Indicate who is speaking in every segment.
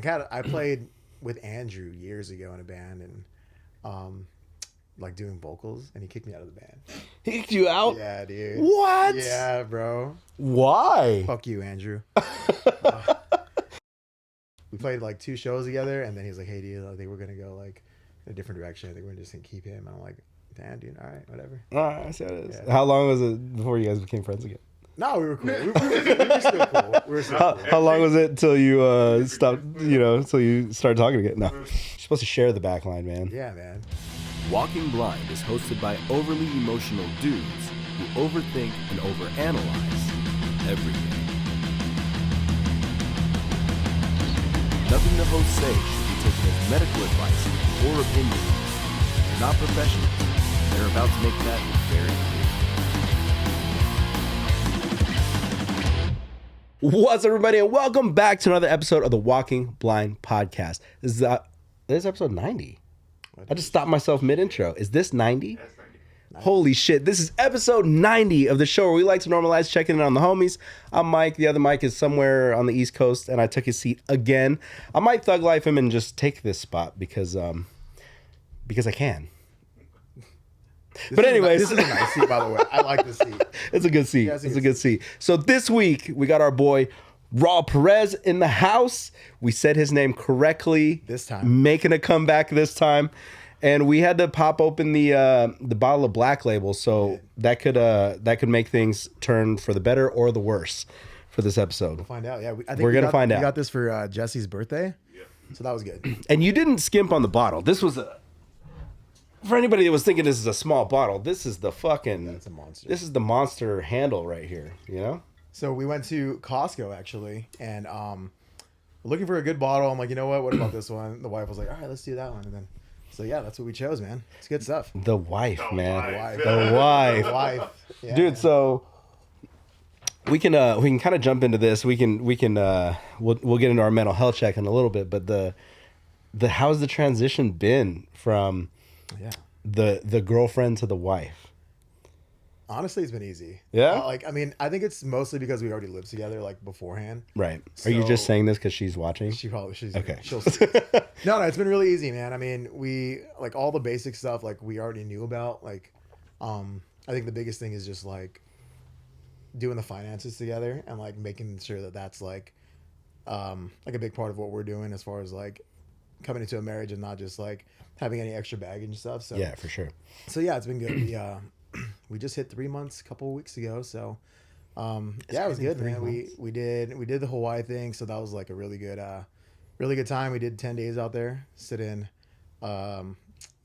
Speaker 1: I played with Andrew years ago in a band and like doing vocals, and he kicked me out of the band.
Speaker 2: He kicked you out?
Speaker 1: Yeah, dude.
Speaker 2: What?
Speaker 1: Yeah, bro.
Speaker 2: Why?
Speaker 1: Fuck you, Andrew. We played like 2 shows together, and then he's like, "Hey, dude, I think we're gonna go like in a different direction. I think we're just gonna keep him." And I'm like, "Damn, dude. All right, whatever."
Speaker 2: I see how it is.
Speaker 1: Yeah.
Speaker 2: How long was it before you guys became friends again?
Speaker 1: No, we were cool. We were still cool. We were still cool.
Speaker 2: How long was it till you stopped? Till you started talking again? No, you're supposed to share the back line, man.
Speaker 1: Yeah, man.
Speaker 3: Walking Blind is hosted by overly emotional dudes who overthink and overanalyze everything. Nothing the hosts say should be taken as medical advice or opinion. They're not professionals. They're about to make that very clear.
Speaker 2: What's up, everybody, and welcome back to another episode of the Walking Blind podcast. This is episode 90. I just stopped myself mid-intro. Is this 90?
Speaker 4: That's 90.
Speaker 2: Holy shit. This is episode 90 of the show where we like to normalize checking in on the homies. I'm Mike. The other Mike is somewhere on the East Coast, and I took his seat again. I might thug life him and just take this spot because I can. But anyways.
Speaker 1: This is a nice seat, by the way. I like this seat.
Speaker 2: It's a good seat.
Speaker 1: Yeah,
Speaker 2: it's a good seat. So this week, we got our boy Raul Perez in the house. We said his name correctly.
Speaker 1: This time.
Speaker 2: Making a comeback this time. And we had to pop open the bottle of Black Label, so that could make things turn for the better or the worse for this episode.
Speaker 1: We'll find out. Yeah, I think
Speaker 2: We're gonna find out.
Speaker 1: We got this for Jesse's birthday, so that was good.
Speaker 2: And you didn't skimp on the bottle. This was for anybody that was thinking this is a small bottle. This is the fucking.
Speaker 1: It's a monster.
Speaker 2: This is the monster handle right here. You know.
Speaker 1: So we went to Costco actually, and looking for a good bottle. I'm like, you know what? What about this one? The wife was like, all right, let's do that one, and then. So yeah, that's what we chose, man. It's good stuff.
Speaker 2: The wife, man.
Speaker 1: Wife.
Speaker 2: The wife.
Speaker 1: Wife. Yeah.
Speaker 2: Dude, so we can kind of jump into this. We'll get into our mental health check in a little bit, but the how's the transition been from the girlfriend to the wife?
Speaker 1: Honestly, it's been easy.
Speaker 2: Yeah?
Speaker 1: I think it's mostly because we already lived together like beforehand.
Speaker 2: Right. Are you just saying this because she's watching?
Speaker 1: She's
Speaker 2: okay.
Speaker 1: She'll see. No, it's been really easy, man. I mean, we like all the basic stuff like we already knew about. Like, I think the biggest thing is just like doing the finances together and like making sure that that's like a big part of what we're doing as far as like coming into a marriage and not just like having any extra baggage and stuff. So
Speaker 2: yeah, for sure.
Speaker 1: So yeah, it's been good. We just hit 3 months a couple of weeks ago, so it was good, man. We did the Hawaii thing, so that was like a really good time. We did 10 days out there, sit in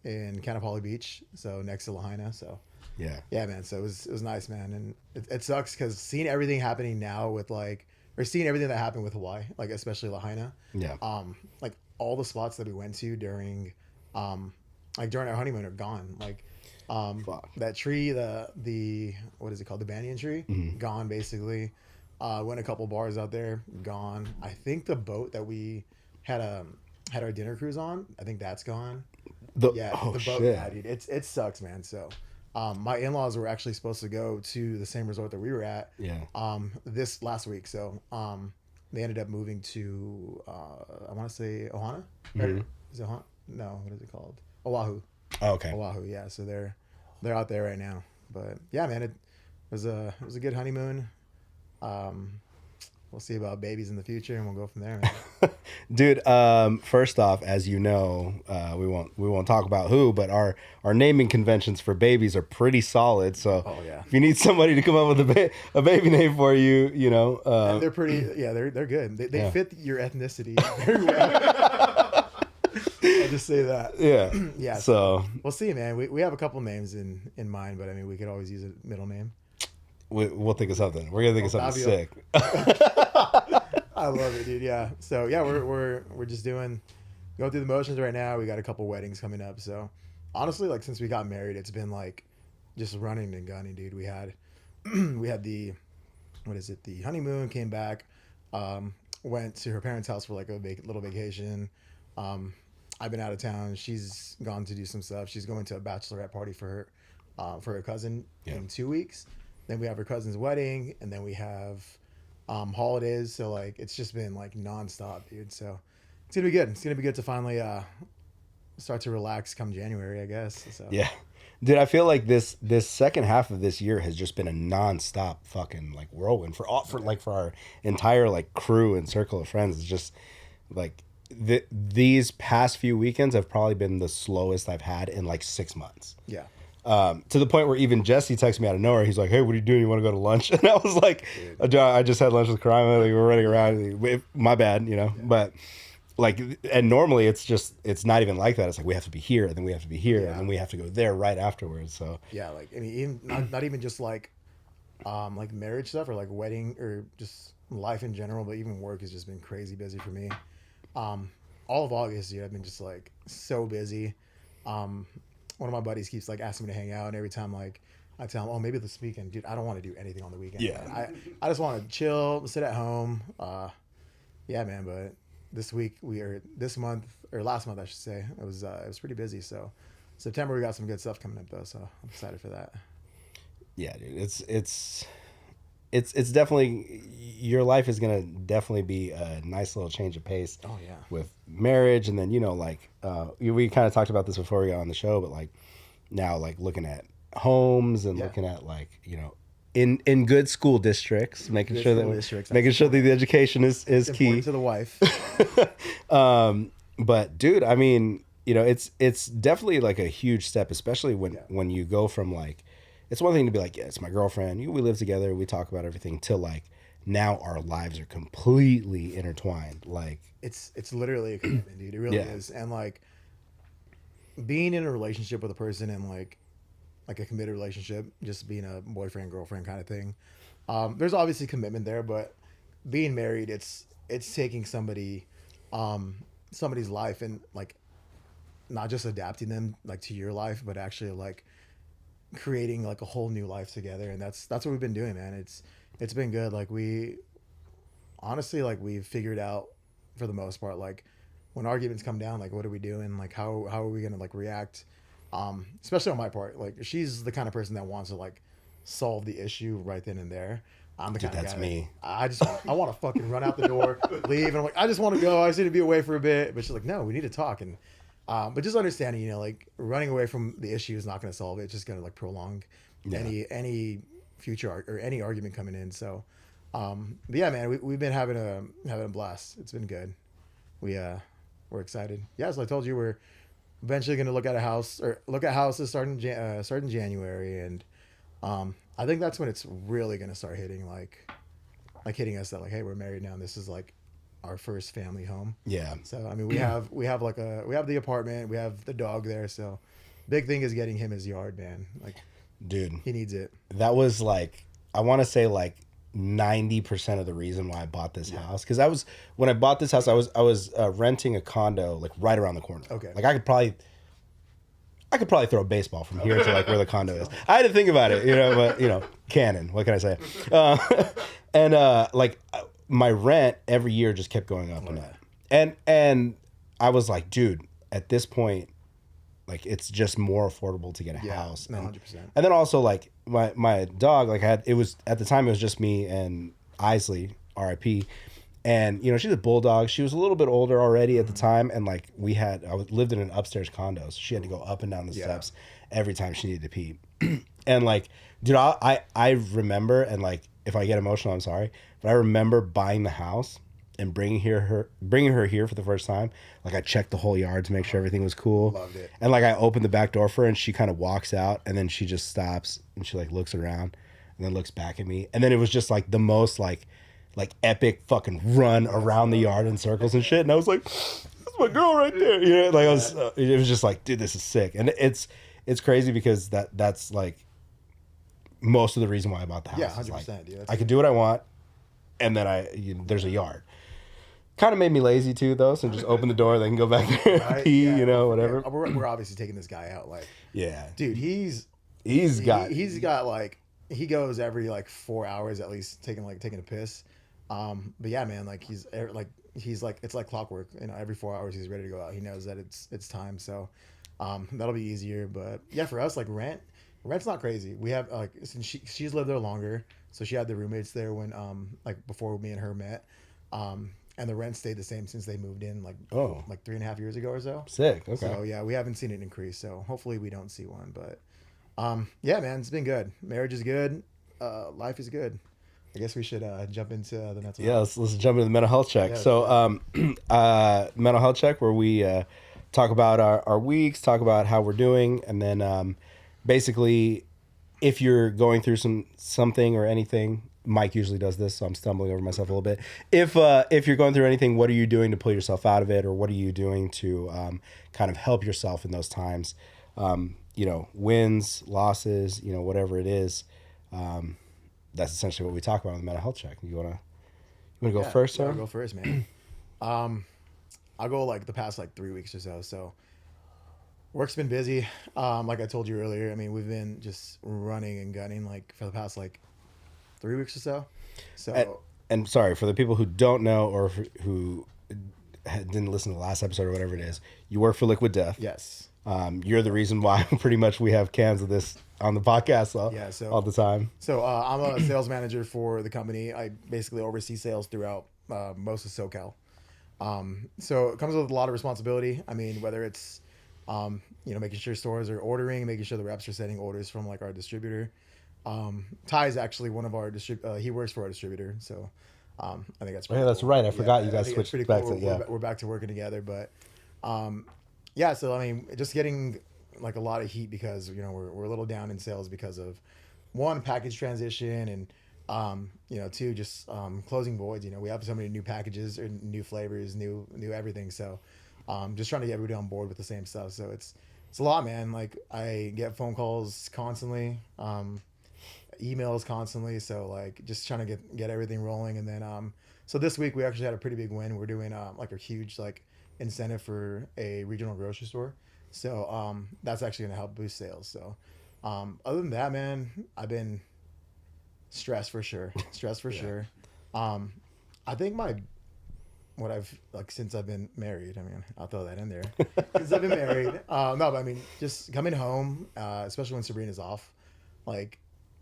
Speaker 1: Kanapali Beach, so next to Lahaina. So yeah, man. So it was nice, man, and it sucks because seeing everything happening now with seeing everything that happened with Hawaii, like especially Lahaina.
Speaker 2: Yeah.
Speaker 1: Like all the spots that we went to during our honeymoon are gone. Like. That tree, the what is it called? The banyan tree, gone basically. Went a couple bars out there, gone. I think the boat that we had our dinner cruise on, I think that's gone. The boat.
Speaker 2: Shit.
Speaker 1: Yeah, dude, it sucks, man. So, my in-laws were actually supposed to go to the same resort that we were at.
Speaker 2: Yeah.
Speaker 1: This last week, so they ended up moving to I want to say Ohana.
Speaker 2: Mm-hmm.
Speaker 1: Is it Ohana? No, what is it called? Oahu.
Speaker 2: Oh, okay.
Speaker 1: Oahu, yeah. So they're out there right now. But yeah, man, it was a good honeymoon. We'll see about babies in the future, and we'll go from there, man.
Speaker 2: Dude, first off, as you know, we won't talk about who, but our naming conventions for babies are pretty solid. So if you need somebody to come up with a baby name for you,
Speaker 1: and they're pretty. Yeah, they're good. They fit your ethnicity very well. I'll just say that.
Speaker 2: Yeah.
Speaker 1: Yeah.
Speaker 2: So
Speaker 1: we'll see, man. We have a couple names in mind, but I mean, we could always use a middle name.
Speaker 2: We'll think of something. We're gonna think of something sick.
Speaker 1: I love it, dude. Yeah. So yeah, we're just going through the motions right now. We got a couple weddings coming up. So honestly, like since we got married, it's been like just running and gunning, dude. We had the honeymoon, came back, went to her parents' house for like a little vacation. I've been out of town. She's gone to do some stuff. She's going to a bachelorette party for her cousin in 2 weeks. Then we have her cousin's wedding, and then we have holidays. So like it's just been like nonstop, dude. So It's gonna be good. It's gonna be good to finally start to relax come January, I guess. So
Speaker 2: Yeah. Dude, I feel like this second half of this year has just been a nonstop fucking like whirlwind for our entire like crew and circle of friends. It's just like these past few weekends have probably been the slowest I've had in like 6 months.
Speaker 1: yeah.
Speaker 2: To the point where even Jesse texted me out of nowhere. He's like, "Hey, what are you doing? You want to go to lunch?" And I was like, "I just had lunch with Karima. Like, we're running around. My bad, you know." Yeah. But like, and normally it's not even like that. It's like we have to be here, and then we have to be here, and then we have to go there right afterwards. So
Speaker 1: yeah, like I mean, even not even just like marriage stuff or like wedding or just life in general, but even work has just been crazy busy for me. All of August, dude, I've been just like so busy. One of my buddies keeps like asking me to hang out, and every time like I tell him, "Oh, maybe this weekend," dude, I don't want to do anything on the weekend.
Speaker 2: Yeah,
Speaker 1: man. I just want to chill, sit at home. Yeah, man. But this month or last month, I should say, it was pretty busy. So September we got some good stuff coming up though, so I'm excited for that.
Speaker 2: Yeah, dude, it's definitely, your life is gonna definitely be a nice little change of pace.
Speaker 1: Oh yeah.
Speaker 2: With marriage, and then like we kind of talked about this before we got on the show, but like now like looking at homes and looking at like in good school districts, making sure that the education is key
Speaker 1: to the wife.
Speaker 2: But dude, I mean, it's definitely like a huge step, especially when you go from like, it's one thing to be like, yeah, it's my girlfriend, we live together, we talk about everything, till like now our lives are completely intertwined. Like
Speaker 1: it's literally a commitment, dude. It really is. And like being in a relationship with a person and like a committed relationship, just being a boyfriend girlfriend kind of thing, there's obviously commitment there, but being married, it's taking somebody's life and like not just adapting them like to your life, but actually like creating like a whole new life together. And that's what we've been doing, man. It's been good. Like we honestly, like we've figured out for the most part, like when arguments come down, like what are we doing? Like how are we gonna like react? Especially on my part, like she's the kind of person that wants to like solve the issue right then and there. I'm the kind of guy. That's me. I want to fucking run out the door, leave, and I'm like, I just want to go. I just need to be away for a bit. But she's like, no, we need to talk. And but just understanding, like running away from the issue is not going to solve it. It's just going to like prolong any future or any argument coming in. So, but yeah, man, we've been having a blast. It's been good. We're excited. Yeah, so I told you we're eventually going to look at houses starting January, and I think that's when it's really going to start hitting hitting us that like, hey, we're married now, and this is like our first family home. Yeah. So I mean, we have the apartment, we have the dog there. So big thing is getting him his yard, man. Like, dude, he needs it.
Speaker 2: That was like, I want to say like 90% of the reason why I bought this house, because when I bought this house, I was renting a condo like right around the corner. Okay. Like I could probably throw a baseball from here to like where the condo is. I had to think about it, but canon. What can I say? And like my rent every year just kept going up and up. And I was like, dude, at this point, like it's just more affordable to get a house. 100%. And then also like my dog, like at the time it was just me and Isley, R.I.P. And she's a bulldog. She was a little bit older already at the time, and like I lived in an upstairs condo, so she had to go up and down the steps every time she needed to pee. And like, dude, I remember, and like if I get emotional, I'm sorry, but I remember buying the house and bringing her here for the first time. Like I checked the whole yard to make sure everything was cool. Loved it. And like I opened the back door for her, and she kind of walks out, and then she just stops and she like looks around and then looks back at me, and then it was just like the most like epic fucking run around the yard in circles and shit. And I was like, that's my girl right there. Like it was just like, dude, this is sick. And it's crazy because that's like most of the reason why I bought the house. Yeah, 100%. Like, dude, I could do what I want, and then there's a yard. Kind of made me lazy too, though. So just open the door, they can go back there and pee, whatever.
Speaker 1: We're obviously taking this guy out. Like, dude, he's got like, he goes every like 4 hours at least taking a piss. But yeah, man, like he's like, it's like clockwork. Every 4 hours he's ready to go out. He knows that it's time. So that'll be easier. But yeah, for us, like rent's not crazy. We have like, since she's lived there longer, so she had the roommates there when like before me and her met. and the rent stayed the same since they moved in like 3.5 years ago or so.
Speaker 2: Sick. Okay.
Speaker 1: So yeah, we haven't seen it increase. So hopefully we don't see one. But yeah, man, it's been good. Marriage is good. Life is good. I guess we should jump into the mental.
Speaker 2: Yeah,
Speaker 1: health.
Speaker 2: let's jump into the mental health check.
Speaker 1: Yeah,
Speaker 2: So, mental health check where we talk about our weeks, talk about how we're doing, and then basically, if you're going through something or anything, Mike usually does this, so I'm stumbling over myself a little bit. If you're going through anything, what are you doing to pull yourself out of it, or what are you doing to kind of help yourself in those times? Wins, losses, whatever it is. That's essentially what we talk about in the mental health check. You wanna go first, sir?
Speaker 1: I'll go first, man. I'll go like the past like 3 weeks or so. So work's been busy. Like I told you earlier, I mean, we've been just running and gunning like for the past like 3 weeks or so. So
Speaker 2: and sorry for the people who don't know or who didn't listen to the last episode or whatever it is. You work for Liquid Death.
Speaker 1: yes.
Speaker 2: You're the reason why pretty much we have cans of this on the podcast all the time.
Speaker 1: So I'm a sales manager for the company. I basically oversee sales throughout most of SoCal. So it comes with a lot of responsibility. I mean, whether it's making sure stores are ordering, making sure the reps are setting orders from like our distributor. Ty is actually one of our he works for our distributor. So I think that's pretty
Speaker 2: that's
Speaker 1: cool.
Speaker 2: right. I forgot you guys switched back
Speaker 1: cool.
Speaker 2: to
Speaker 1: We're back to working together, but yeah. So I mean, just getting like a lot of heat because we're a little down in sales because of one, package transition, and two, just closing voids. We have so many new packages or new flavors, new everything. So just trying to get everybody on board with the same stuff. So it's a lot, man. Like I get phone calls constantly, emails constantly. So like just trying to get everything rolling. And then so this week we actually had a pretty big win. We're doing like a huge like incentive for a regional grocery store. So that's actually going to help boost sales. So other than that, man, I've been stressed for sure. Sure. I think what I've like since I've been married, I mean, I'll throw that in there. Since I've been married. No, but I mean, just coming home, especially when Sabrina's off, like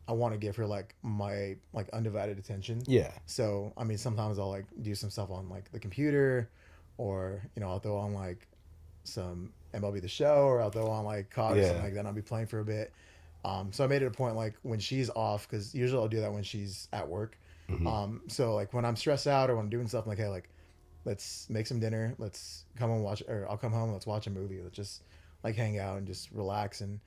Speaker 1: I want to give her like my like undivided attention.
Speaker 2: Yeah.
Speaker 1: So, I mean, sometimes I'll like do some stuff on like the computer or, I'll throw on like some MLB The Show or I'll throw on like COD or something like that. And I'll be playing for a bit. So I made it a point like when she's off, because usually I'll do that when she's at work. Mm-hmm. So like when I'm stressed out or when I'm doing stuff, I'm like, hey, like let's make some dinner. Let's come and watch, or I'll come home and let's watch a movie. Let's just like hang out and just relax. And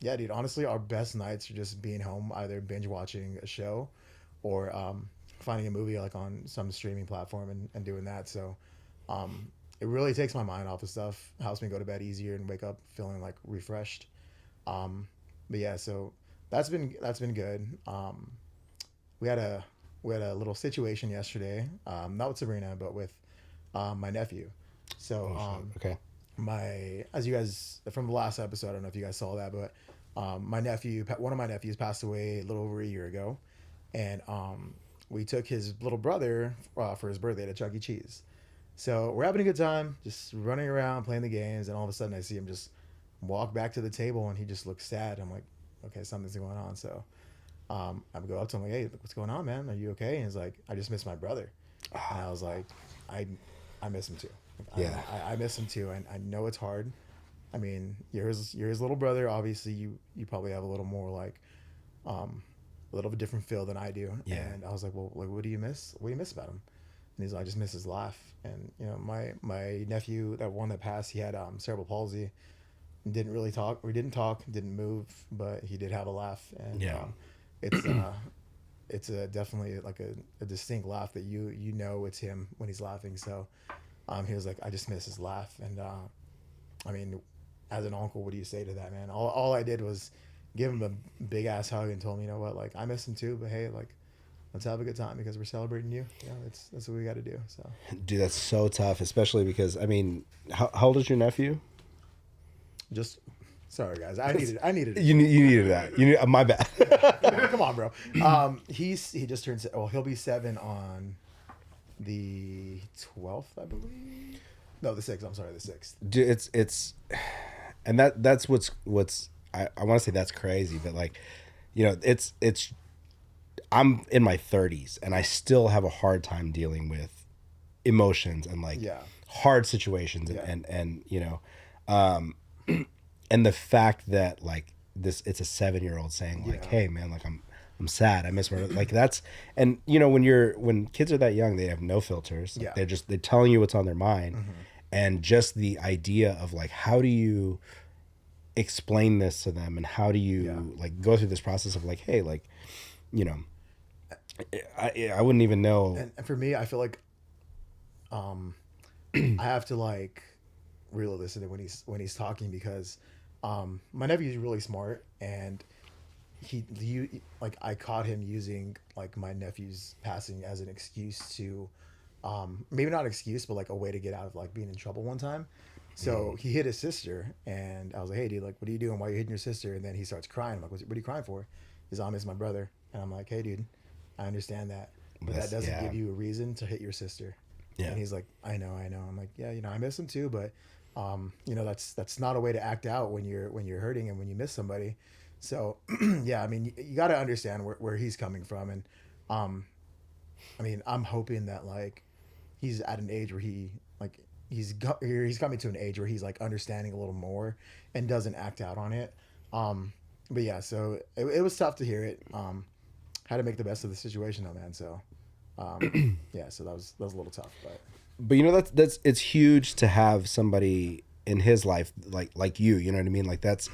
Speaker 1: yeah, dude, honestly, our best nights are just being home, either binge watching a show or finding a movie like on some streaming platform and doing that. So it really takes my mind off of stuff, helps me go to bed easier and wake up feeling like refreshed. But yeah, so that's been good. We had a little situation yesterday, not with Sabrina, but with my nephew. So
Speaker 2: okay.
Speaker 1: As you guys from the last episode, I don't know if you guys saw that, but one of my nephews passed away a little over a year ago, and we took his little brother for his birthday to Chuck E. Cheese. So we're having a good time, just running around playing the games, and all of a sudden I see him just walk back to the table, and he just looks sad. I'm like, okay, something's going on. So I go up to him like, hey, what's going on, man? Are you okay? And he's like, I just miss my brother. And I was like, I miss him too.
Speaker 2: Yeah.
Speaker 1: I miss him too. And I know it's hard. I mean, you're his little brother. Obviously, you probably have a little more like a little bit different feel than I do.
Speaker 2: Yeah.
Speaker 1: And I was like, well, like, what do you miss? What do you miss about him? And he's like, I just miss his laugh. And my nephew, that one that passed, he had cerebral palsy. Didn't really talk. We didn't talk. Didn't move. But he did have a laugh. And it's definitely like a distinct laugh that you know it's him when he's laughing. So he was like, I just miss his laugh. And I mean, as an uncle, what do you say to that, man? All I did was give him a big ass hug and told him, you know what, like I miss him too, but hey, like let's have a good time because we're celebrating you. That's what we got to do. So
Speaker 2: dude, that's so tough, especially because I mean, how old is your nephew?
Speaker 1: Just sorry guys, I needed it.
Speaker 2: You needed that. My bad.
Speaker 1: Come on, bro. He just turned. Well, he'll be 7 on the 12th, I believe. No, the 6th. I'm sorry, the 6th.
Speaker 2: Dude, it's, and that's what's I want to say that's crazy, but like, it's I'm in my 30s and I still have a hard time dealing with emotions and like hard situations and you know, and the fact that like it's a 7-year-old saying like, hey man, like I'm sad, I miss my like that's, and you know, when kids are that young, they have no filters. Like, they're telling you what's on their mind. And just the idea of like, how do you explain this to them, and how do you like go through this process of like, hey, like, you know, I wouldn't even know.
Speaker 1: And for me, I feel like I have to like really listen to when he's talking, because my nephew's really smart, and I caught him using like my nephew's passing as an excuse to maybe not excuse, but like a way to get out of like being in trouble one time. So he hit his sister, and I was like, hey dude, like what are you doing? Why are you hitting your sister? And then he starts crying. I'm like, what are you crying for? He's like, I miss my brother. And I'm like, hey dude, I understand that, but that doesn't give you a reason to hit your sister. And he's like, I know. I'm like, yeah, you know, I miss him too, but you know, that's not a way to act out when you're hurting and when you miss somebody. So yeah, I mean, you got to understand where he's coming from. And I mean, I'm hoping that like he's at an age where he's coming to an age where he's like understanding a little more and doesn't act out on it. But yeah, so it was tough to hear it. Had to make the best of the situation though, man. So yeah, so that was a little tough, but
Speaker 2: you know, that's it's huge to have somebody in his life like you know what I mean? Like that's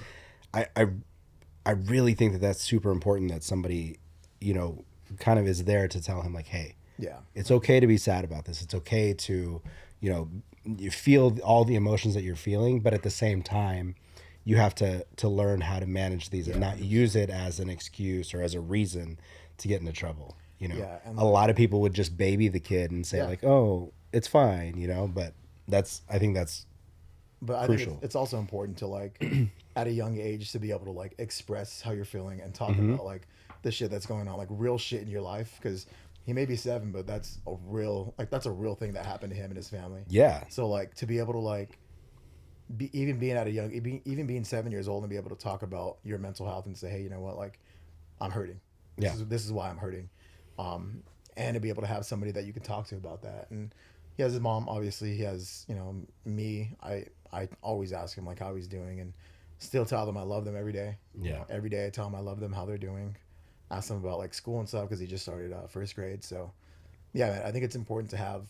Speaker 2: I really think that that's super important, that somebody, you know, kind of is there to tell him like, hey, it's okay to be sad about this. It's okay to, you know, you feel all the emotions that you're feeling, but at the same time, you have to learn how to manage these and not use it as an excuse or as a reason to get into trouble. You know, a lot of people would just baby the kid and say like, oh, it's fine, you know, but I think that's crucial.
Speaker 1: I think it's also important to like at a young age to be able to like express how you're feeling and talk about like the shit that's going on, like real shit in your life. Because he may be 7, but that's a real thing that happened to him and his family. Yeah. So like to be able to like even being 7 years old and be able to talk about your mental health and say, hey, you know what, like I'm hurting. This is why I'm hurting. And to be able to have somebody that you can talk to about that. And he has his mom, obviously. He has, you know, me. I always ask him like how he's doing, and still tell them I love them every day. You know, every day I tell them I love them, how they're doing. Ask them about like school and stuff, because he just started first grade. So yeah, man, I think it's important to have,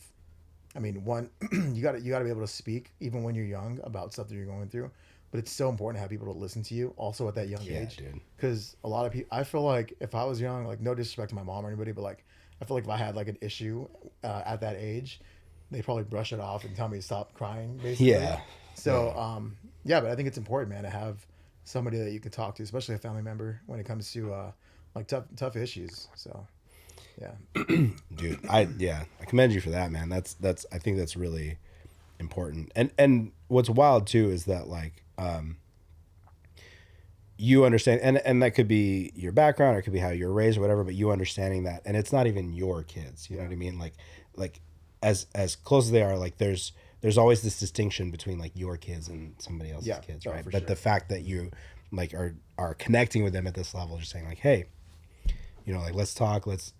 Speaker 1: I mean, one, you gotta be able to speak even when you're young about stuff that you're going through. But it's so important to have people to listen to you also at that young age. Because a lot of people, I feel like if I was young, like no disrespect to my mom or anybody, but like I feel like if I had like an issue at that age, they probably brush it off and tell me to stop crying, basically. Yeah. So yeah, but I think it's important, man, to have somebody that you can talk to, especially a family member, when it comes to like tough issues. So yeah.
Speaker 2: Dude, I commend you for that, man. That's I think that's really important. And what's wild too is that like you understand, and that could be your background or it could be how you're raised or whatever, but you understanding that, and it's not even your kids, you know what I mean? Like as close as they are, like there's always this distinction between like your kids and somebody else's kids, right? But the fact that you like are connecting with them at this level, just saying like, hey, you know, like let's talk, let's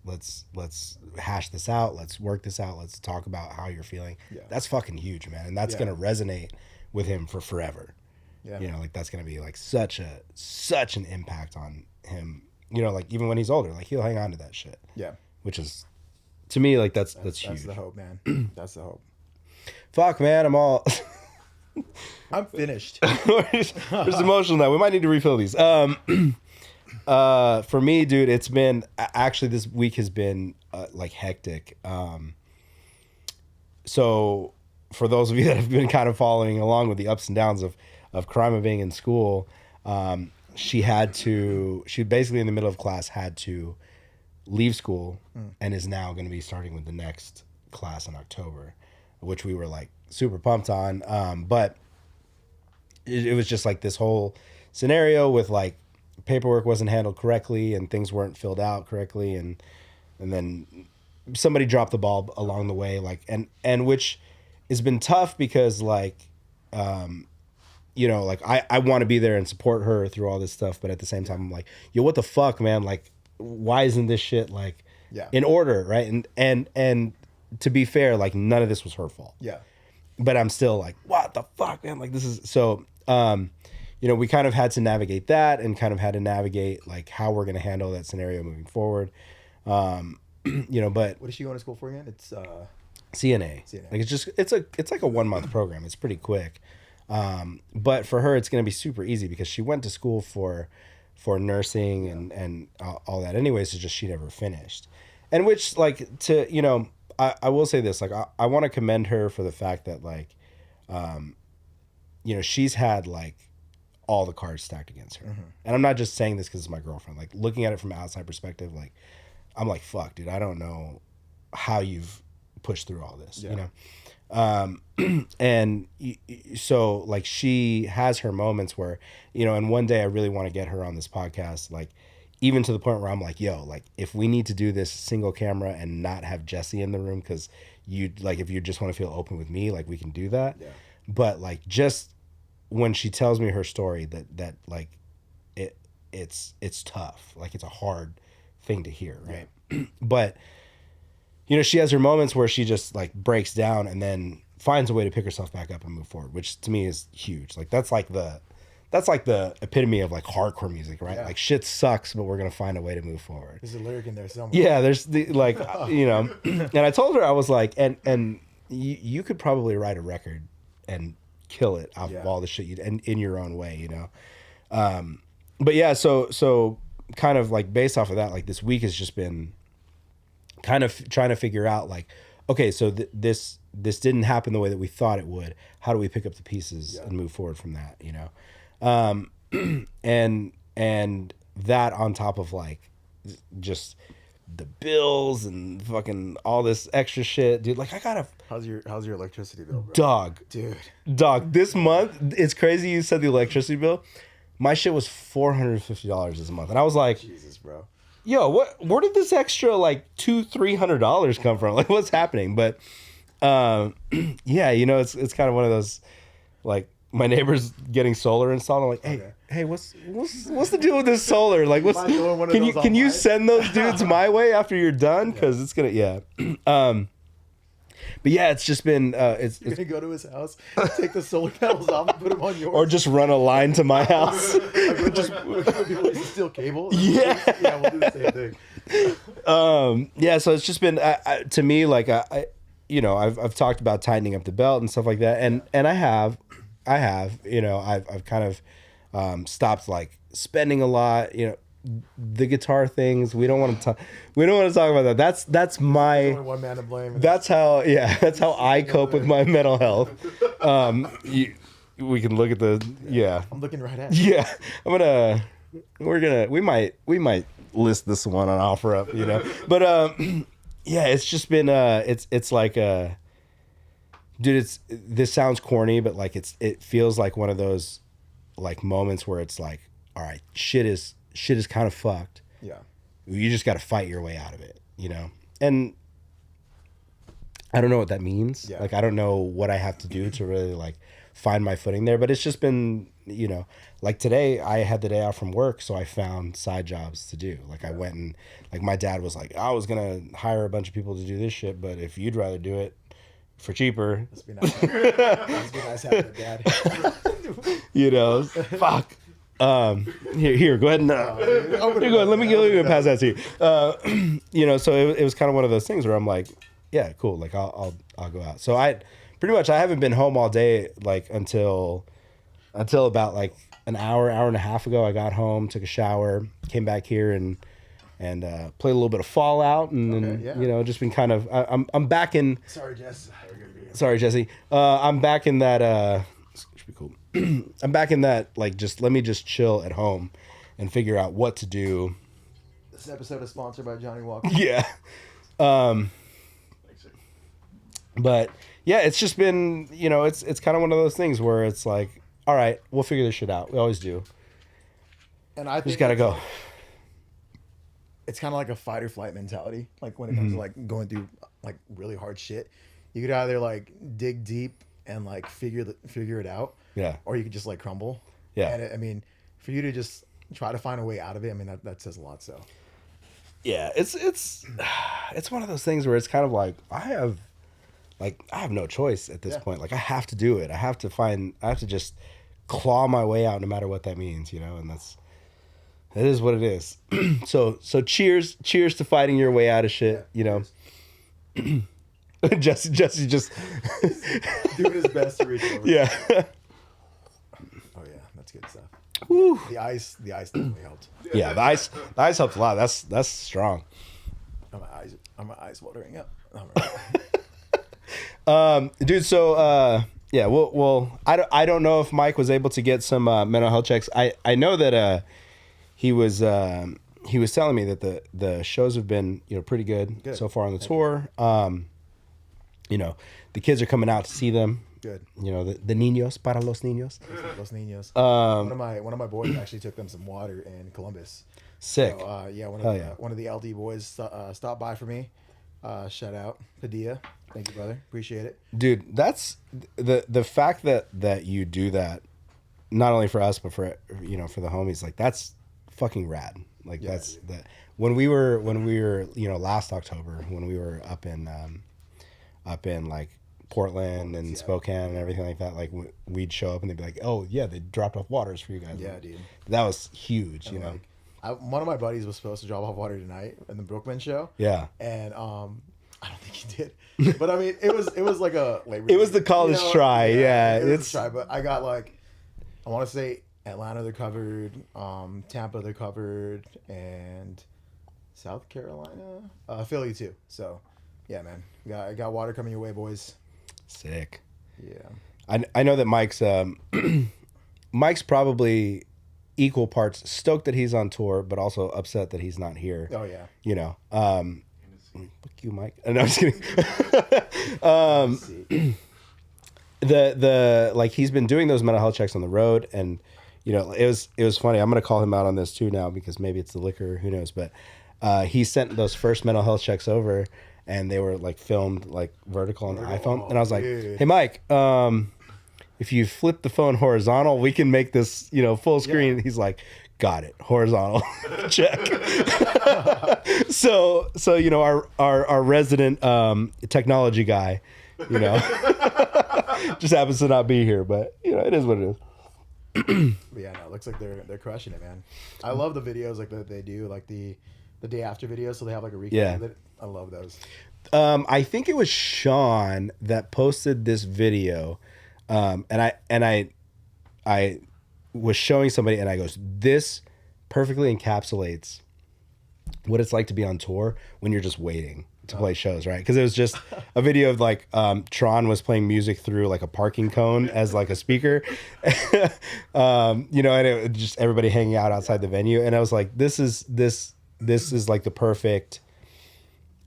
Speaker 2: hash this out, let's work this out, let's talk about how you're feeling. That's fucking huge, man, and that's gonna resonate with him for forever. You know, like that's gonna be like such an impact on him. You know, like even when he's older, like he'll hang on to that shit. Which is, to me, like that's huge.
Speaker 1: That's the hope, man. That's the hope.
Speaker 2: Fuck, man,
Speaker 1: I'm finished.
Speaker 2: There's emotional now. We might need to refill these. For me, dude, it's been actually this week has been like hectic. So for those of you that have been kind of following along with the ups and downs of Karima being in school, she basically in the middle of class had to leave school and is now going to be starting with the next class in October, which we were like super pumped on. But it was just like this whole scenario with like paperwork wasn't handled correctly and things weren't filled out correctly. And then somebody dropped the ball along the way, like, and which has been tough because like, you know, like I want to be there and support her through all this stuff. But at the same time, I'm like, yo, what the fuck, man? Like, why isn't this shit like in order? Right. And to be fair, like none of this was her fault.
Speaker 1: Yeah.
Speaker 2: But I'm still like, what the fuck, man? Like this is so. You know, we kind of had to navigate that, and kind of had to navigate like how we're gonna handle that scenario moving forward. You know, but
Speaker 1: What is she going to school for again? It's
Speaker 2: CNA. Like it's like a 1 month program. It's pretty quick. But for her, it's going to be super easy because she went to school for nursing and all that anyways. It's just she never finished. And which like to, you know, I will say this, like I want to commend her for the fact that like, you know, she's had like all the cards stacked against her. And I'm not just saying this because it's my girlfriend. Like looking at it from an outside perspective, like I'm like, fuck, dude, I don't know how you've pushed through all this, you know? And so like she has her moments where, you know, and one day I really want to get her on this podcast, like even to the point where I'm like, yo, like if we need to do this single camera and not have Jesse in the room, because you like, if you just want to feel open with me, like we can do that. Yeah. But like just when she tells me her story, that like it's tough, like it's a hard thing to hear, right? Yeah. But you know, she has her moments where she just like breaks down and then finds a way to pick herself back up and move forward, which to me is huge. Like that's like the epitome of like hardcore music, right? Yeah. Like shit sucks, but we're gonna find a way to move forward.
Speaker 1: There's a lyric in there somewhere.
Speaker 2: Yeah, there's the like, you know, and I told her, I was like, and you could probably write a record and kill it off of all the shit and in your own way, you know. But yeah, so kind of like based off of that, like this week has just been kind of trying to figure out like, okay, so this didn't happen the way that we thought it would. How do we pick up the pieces and move forward from that, you know? And that on top of like just the bills and fucking all this extra shit, dude. Like I gotta.
Speaker 1: How's your electricity bill, bro?
Speaker 2: Dog. This month, it's crazy. You said the electricity bill. My shit was $450 this month, and I was like,
Speaker 1: Jesus, bro.
Speaker 2: Yo, where did this extra like $200-300 come from? Like, what's happening? But, yeah, you know, it's kind of one of those, like, my neighbor's getting solar installed. I'm like, hey, what's the deal with this solar? Like, can you send those dudes my way after you're done? Because it's gonna, yeah. But yeah, it's just been. You're
Speaker 1: gonna go to his house, take the solar panels off, and put them on yours,
Speaker 2: or just run a line to my house.
Speaker 1: Just people used to steal cable.
Speaker 2: Yeah,
Speaker 1: we'll do the same thing.
Speaker 2: Yeah, so it's just been to me like you know, I've talked about tightening up the belt and stuff like that, and I have, you know, I've kind of stopped like spending a lot, you know. The guitar things, we don't want to talk about that. That's my
Speaker 1: one man to blame.
Speaker 2: That's how I cope with my mental health. We can look at
Speaker 1: I'm looking right at you.
Speaker 2: Yeah, we might list this one on OfferUp, you know. But yeah, it's just been it's like dude, this sounds corny, but like it feels like one of those like moments where it's like, all right, shit is kind of fucked.
Speaker 1: Yeah.
Speaker 2: You just got to fight your way out of it, you know? And I don't know what that means. Yeah. Like, I don't know what I have to do to really like find my footing there, but it's just been, you know, like today I had the day off from work. So I found side jobs to do. Like I went and like, my dad was like, I was going to hire a bunch of people to do this shit, but if you'd rather do it for cheaper.
Speaker 1: Must be nice having a dad.
Speaker 2: You know, fuck. Here, go ahead and let me pass that to you. You know, so it was kind of one of those things where I'm like, yeah, cool, like I'll go out. So I haven't been home all day, like until about like an hour and a half ago. I got home, took a shower, came back here and played a little bit of Fallout, and then you know, just been kind of I'm back in. Sorry, Jesse. I'm back in that. Should be cool. I'm back in that, like, just let me just chill at home and figure out what to do.
Speaker 1: This episode is sponsored by Johnny Walker.
Speaker 2: Yeah. But yeah, it's just been, you know, it's kind of one of those things where it's like, all right, we'll figure this shit out. We always do.
Speaker 1: And I think
Speaker 2: just gotta go.
Speaker 1: It's kind of like a fight or flight mentality. Like when it comes to like going through like really hard shit, you could either like dig deep and like figure it out.
Speaker 2: Yeah.
Speaker 1: Or you could just like crumble.
Speaker 2: Yeah.
Speaker 1: And I mean, for you to just try to find a way out of it, I mean, that says a lot. So.
Speaker 2: Yeah, it's it's one of those things where it's kind of like I have no choice at this point. Like I have to do it. I have to just claw my way out no matter what that means, you know, and it is what it is. so cheers to fighting your way out of shit, you know. Jesse just
Speaker 1: doing his best to reach over.
Speaker 2: Yeah.
Speaker 1: Oh yeah, that's good stuff.
Speaker 2: Woo.
Speaker 1: The ice definitely helped.
Speaker 2: Yeah, the ice helps a lot. That's strong.
Speaker 1: My eyes watering up.
Speaker 2: Dude, so yeah, well I don't know if Mike was able to get some mental health checks. I know that he was telling me that the shows have been, you know, pretty good so far on the tour. You know, the kids are coming out to see them.
Speaker 1: Good.
Speaker 2: You know, the niños, para los niños.
Speaker 1: Los niños. One of my boys actually took them some water in Columbus.
Speaker 2: Sick.
Speaker 1: So, yeah, one of the LD boys stopped by for me. Shout out Padilla. Thank you, brother. Appreciate it.
Speaker 2: Dude, that's the fact that you do that, not only for us but for, you know, for the homies, like that's fucking rad. Like that's that when we were you know, last October when we were up in like Portland and Spokane and everything like that, like we'd show up and they'd be like, oh yeah, they dropped off waters for you guys.
Speaker 1: Yeah, dude.
Speaker 2: That was huge, you know.
Speaker 1: Like, one of my buddies was supposed to drop off water tonight in the Brookman show.
Speaker 2: Yeah.
Speaker 1: And I don't think he did. But I mean, it was like a Labor
Speaker 2: it was the college try. Yeah,
Speaker 1: it's a try. But I got like, I want to say Atlanta they're covered, Tampa they're covered, and South Carolina, Philly too. So yeah, man, I got water coming your way, boys.
Speaker 2: Sick.
Speaker 1: Yeah.
Speaker 2: I know that Mike's Mike's probably equal parts stoked that he's on tour, but also upset that he's not here.
Speaker 1: Oh yeah.
Speaker 2: You know. Fuck you, Mike. No, I'm just kidding. The like he's been doing those mental health checks on the road, and you know it was funny. I'm gonna call him out on this too now because maybe it's the liquor, who knows? But he sent those first mental health checks over, and they were like filmed like vertical on the iPhone, and I was like, hey Mike, if you flip the phone horizontal, we can make this, you know, full screen. Yeah. He's like, got it, horizontal. Check. so you know our resident technology guy, you know, just happens to not be here, but you know it is what it is.
Speaker 1: But yeah, no, it looks like they're crushing it, man. I love the videos like that they do, like the day after videos, so they have like a recap of it. I love those.
Speaker 2: I think it was Sean that posted this video, and I was showing somebody, and I goes, this perfectly encapsulates what it's like to be on tour when you're just waiting to play shows, right? Because it was just a video of like Tron was playing music through like a parking cone as like a speaker, you know, and it just everybody hanging out outside the venue, and I was like, this is like the perfect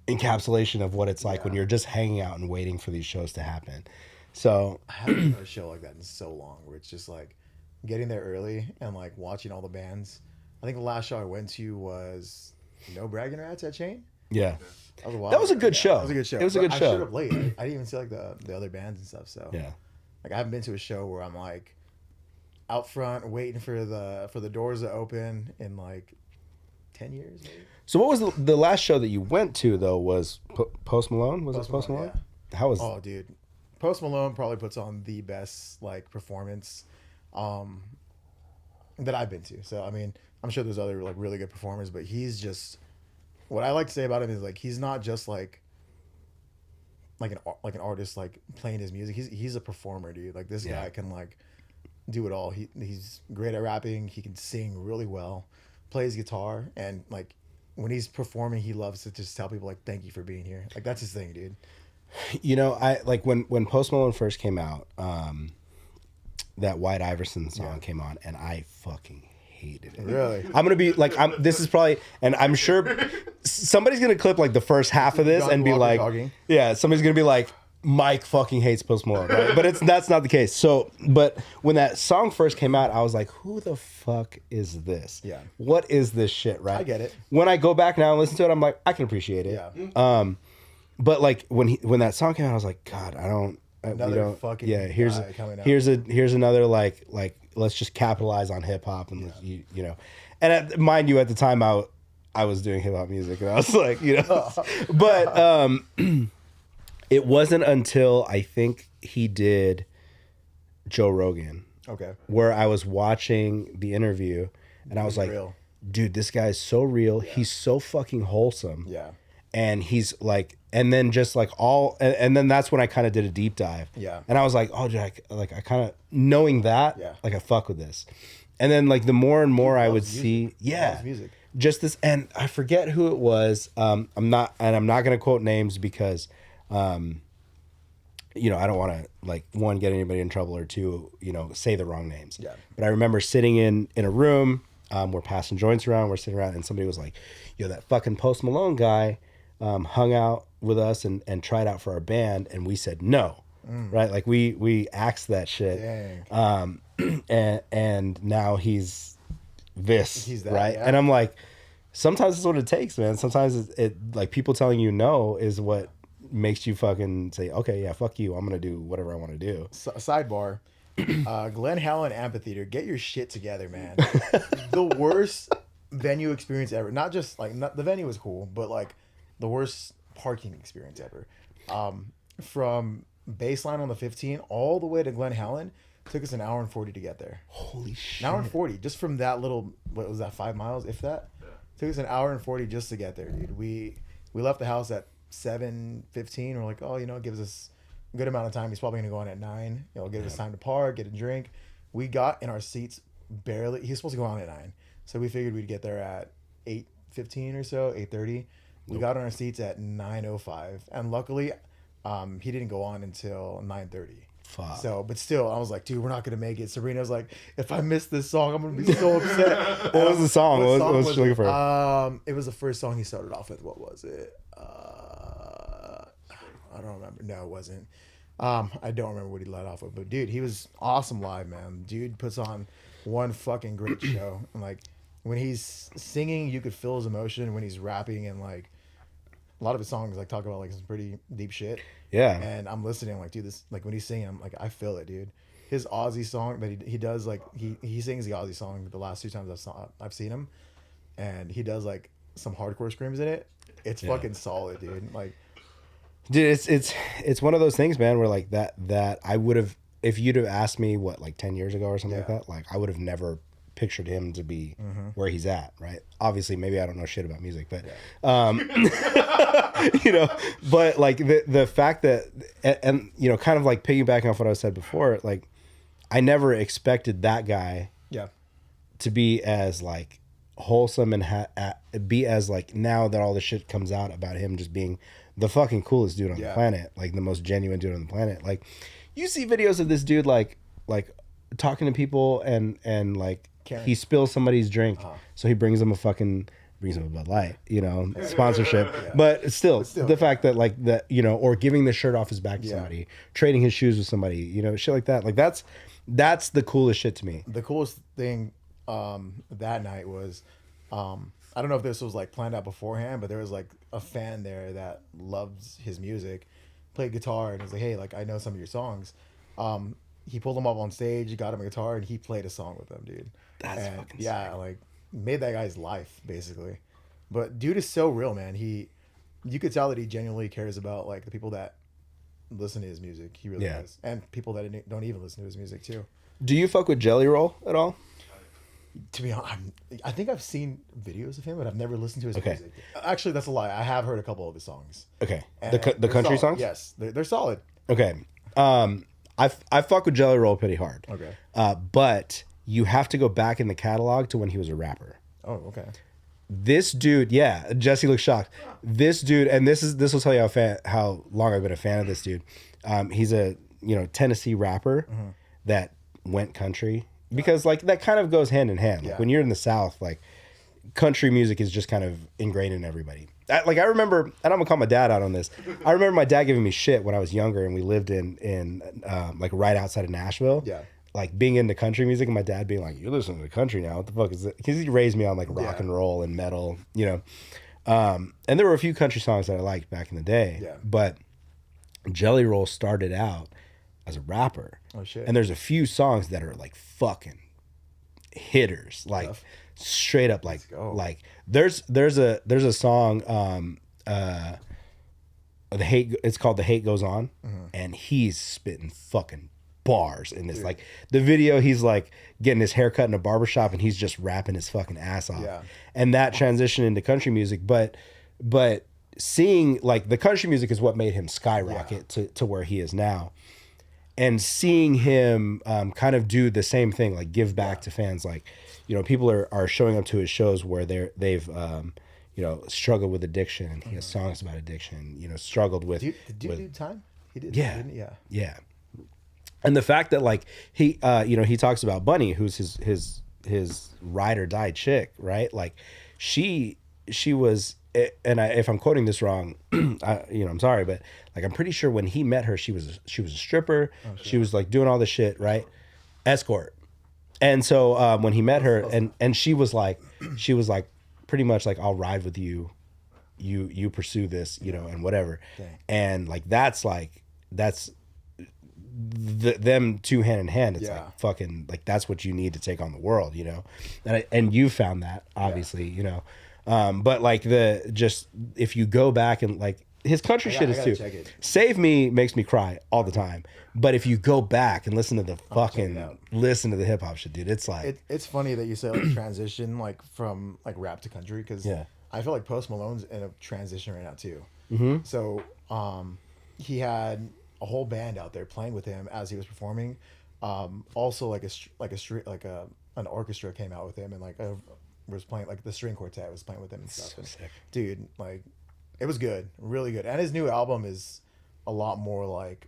Speaker 2: encapsulation of what it's like when you're just hanging out and waiting for these shows to happen. So
Speaker 1: I haven't been to a show like that in so long, where it's just like getting there early and like watching all the bands. I think the last show I went to was No Bragging Rats at Chain.
Speaker 2: Yeah.
Speaker 1: That
Speaker 2: was a good show.
Speaker 1: It was a good show.
Speaker 2: It was a good show.
Speaker 1: I showed up late. I didn't even see like the other bands and stuff. So
Speaker 2: yeah,
Speaker 1: like I haven't been to a show where I'm like out front waiting for the doors to open in like 10 years maybe.
Speaker 2: So what was the last show that you went to though? Was Post Malone? Was it Post Malone?
Speaker 1: Yeah.
Speaker 2: How was?
Speaker 1: Oh, dude, Post Malone probably puts on the best like performance that I've been to. So I mean, I'm sure there's other like really good performers, but he's just, what I like to say about him is like he's not just like an artist like playing his music. He's a performer, dude. Like this guy can like do it all. He's great at rapping. He can sing really well, plays guitar, and like when he's performing, he loves to just tell people like, "Thank you for being here." Like that's his thing, dude.
Speaker 2: You know, I like when Post Malone first came out, that White Iverson song came on, and I fucking hated it.
Speaker 1: Really?
Speaker 2: I'm gonna be like, this is probably, and I'm sure somebody's gonna clip like the first half of this and be like, yeah, somebody's gonna be like, Mike fucking hates Post Malone, right? But that's not the case. So, but when that song first came out, I was like, who the fuck is this?
Speaker 1: Yeah.
Speaker 2: What is this shit, right?
Speaker 1: I get it.
Speaker 2: When I go back now and listen to it, I'm like, I can appreciate it.
Speaker 1: Yeah.
Speaker 2: But like when that song came out, I was like, God, I don't.
Speaker 1: Another fucking
Speaker 2: here's another like let's just capitalize on hip hop and you know, and mind you, at the time I I was doing hip hop music, and I was like, but it wasn't until I think he did Joe Rogan,
Speaker 1: Okay.
Speaker 2: where I was watching the interview, and I was like,
Speaker 1: real.
Speaker 2: dude, this guy is so real. Yeah. He's so fucking wholesome.
Speaker 1: Yeah.
Speaker 2: And he's like, and then just like and then that's when I kind of did a deep dive.
Speaker 1: Yeah.
Speaker 2: And I was like, oh, dude, I kind of knowing that, like I fuck with this. And then like the more and more I would see,
Speaker 1: music.
Speaker 2: Just this, and I forget who it was. I'm not gonna quote names because, I don't want to like one get anybody in trouble or two, say the wrong names.
Speaker 1: Yeah.
Speaker 2: But I remember sitting in a room, we're passing joints around, we're sitting around, and somebody was like, yo, that fucking Post Malone guy hung out with us and tried out for our band, and we said no, right? Like we axed that shit.
Speaker 1: Dang.
Speaker 2: And now he's this,
Speaker 1: He's that,
Speaker 2: right?
Speaker 1: yeah.
Speaker 2: And I'm like, sometimes it's what it takes, man. Sometimes it like people telling you no is what makes you fucking say, okay, yeah, fuck you. I'm gonna do whatever I want to do.
Speaker 1: Sidebar. Glen Helen Amphitheater, get your shit together, man. The worst venue experience ever. Not just like the venue was cool, but like the worst parking experience ever. From baseline on the 15 all the way to Glen Helen took us an hour and 40 to get there.
Speaker 2: Holy shit!
Speaker 1: An hour and 40 just from that little. What was that? 5 miles, if that. Yeah. Took us an hour and 40 just to get there, dude. We left the house at 7:15. We're like, oh, it gives us a good amount of time. He's probably gonna go on at 9. Give us time to park, get a drink. We got in our seats barely. He was supposed to go on at 9, so we figured we'd get there at 8:15 or so, 8:30. We got on our seats at 9:05, and luckily, he didn't go on until 9:30.
Speaker 2: Fuck.
Speaker 1: So, but still, I was like, dude, we're not gonna make it. Sabrina's like, if I miss this song, I'm gonna be so upset.
Speaker 2: What was the song? What was she looking for?
Speaker 1: It was the first song he started off with. What was it? I don't remember. No, it wasn't. I don't remember what he led off with. But dude, he was awesome live, man. Dude puts on one fucking great show. And like when he's singing, you could feel his emotion. When he's rapping, and like a lot of his songs like talk about like some pretty deep shit.
Speaker 2: Yeah.
Speaker 1: And I'm listening, I'm like, dude, this, like when he's singing, I'm like, I feel it, dude. His Aussie song that he does, like he sings the Aussie song the last 2 times I've seen him, and he does like some hardcore screams in it. It's fucking solid, dude. Like,
Speaker 2: dude, it's one of those things, man, where like that I would have, if you'd have asked me what, like 10 years ago or something like that, like I would have never pictured him to be where he's at, right? Obviously, maybe I don't know shit about music, but but like the fact that, and kind of like piggybacking off what I said before, like I never expected that guy to be as like wholesome and be as like, now that all the shit comes out about him just being the fucking coolest dude on the planet, like the most genuine dude on the planet. Like you see videos of this dude like talking to people and like he spills somebody's drink, so he brings them a Bud Light, sponsorship. But still, the fact that like that, or giving the shirt off his back to somebody, trading his shoes with somebody, shit like that. Like that's the coolest shit to me.
Speaker 1: The coolest thing that night was, I don't know if this was like planned out beforehand, but there was like a fan there that loves his music, played guitar, and was like, hey, like I know some of your songs. He pulled him up on stage, got him a guitar, and he played a song with them, dude.
Speaker 2: That's fucking sick.
Speaker 1: Like made that guy's life basically. But dude is so real, man. You could tell that he genuinely cares about like the people that listen to his music. He really does, and people that don't even listen to his music too.
Speaker 2: Do you fuck with Jelly Roll at all?
Speaker 1: To be honest, I think I've seen videos of him, but I've never listened to his music. Actually, that's a lie. I have heard a couple of his songs.
Speaker 2: Okay, the country
Speaker 1: solid.
Speaker 2: songs.
Speaker 1: Yes, they're solid.
Speaker 2: Okay, I fuck with Jelly Roll pretty hard.
Speaker 1: Okay,
Speaker 2: but you have to go back in the catalog to when he was a rapper.
Speaker 1: Oh, okay.
Speaker 2: This dude, Jesse looks shocked. This dude, and this will tell you how long I've been a fan of this dude. He's a Tennessee rapper that went country, because like that kind of goes hand in hand. Like when you're in the South, like country music is just kind of ingrained in everybody. I remember, and I'm gonna call my dad out on this. I remember my dad giving me shit when I was younger, and we lived in like right outside of Nashville.
Speaker 1: Yeah.
Speaker 2: Like being into country music, and my dad being like, "You're listening to country now? What the fuck is it?" Because he raised me on like rock and roll and metal, And there were a few country songs that I liked back in the day.
Speaker 1: Yeah.
Speaker 2: But Jelly Roll started out as a rapper.
Speaker 1: Oh shit.
Speaker 2: And there's a few songs that are like fucking hitters, like straight up like
Speaker 1: go.
Speaker 2: like there's a song it's called The Hate Goes On, and he's spitting fucking bars in this. Like the video, he's like getting his hair cut in a barbershop and he's just rapping his fucking ass off.
Speaker 1: Yeah.
Speaker 2: And that transition into country music, but seeing like the country music is what made him skyrocket to where he is now. And seeing him kind of do the same thing, like give back to fans, like, you know, people are showing up to his shows where they've you know, struggled with addiction, and he has songs about addiction, you know, struggled with.
Speaker 1: Did you do time? He did.
Speaker 2: Yeah.
Speaker 1: Didn't he? Yeah.
Speaker 2: Yeah. And the fact that like he, you know, he talks about Bunny, who's his ride or die chick, right? Like she was, and if I'm quoting this wrong, you know, I'm sorry, but like I'm pretty sure when he met her, she was a stripper. Oh, sure. She was like doing all this shit, right? Escort. And so when he met her, and she was like pretty much like, I'll ride with you. You pursue this, you know, and whatever. Dang. And like that's them two hand in hand. It's like fucking like that's what you need to take on the world, you know. And you found that obviously, you know. But like if you go back and like his country shit is too. Save Me makes me cry all the time. But if you go back and listen to the hip hop shit, dude, it's like
Speaker 1: it's funny that you say like transition like from like rap to country, because I feel like Post Malone's in a transition right now too. Mm-hmm. So he had a whole band out there playing with him as he was performing. Also like an orchestra came out with him, and was playing, like the string quartet was playing with him and stuff.
Speaker 2: So sick.
Speaker 1: Dude, like it was good, really good. And his new album is a lot more like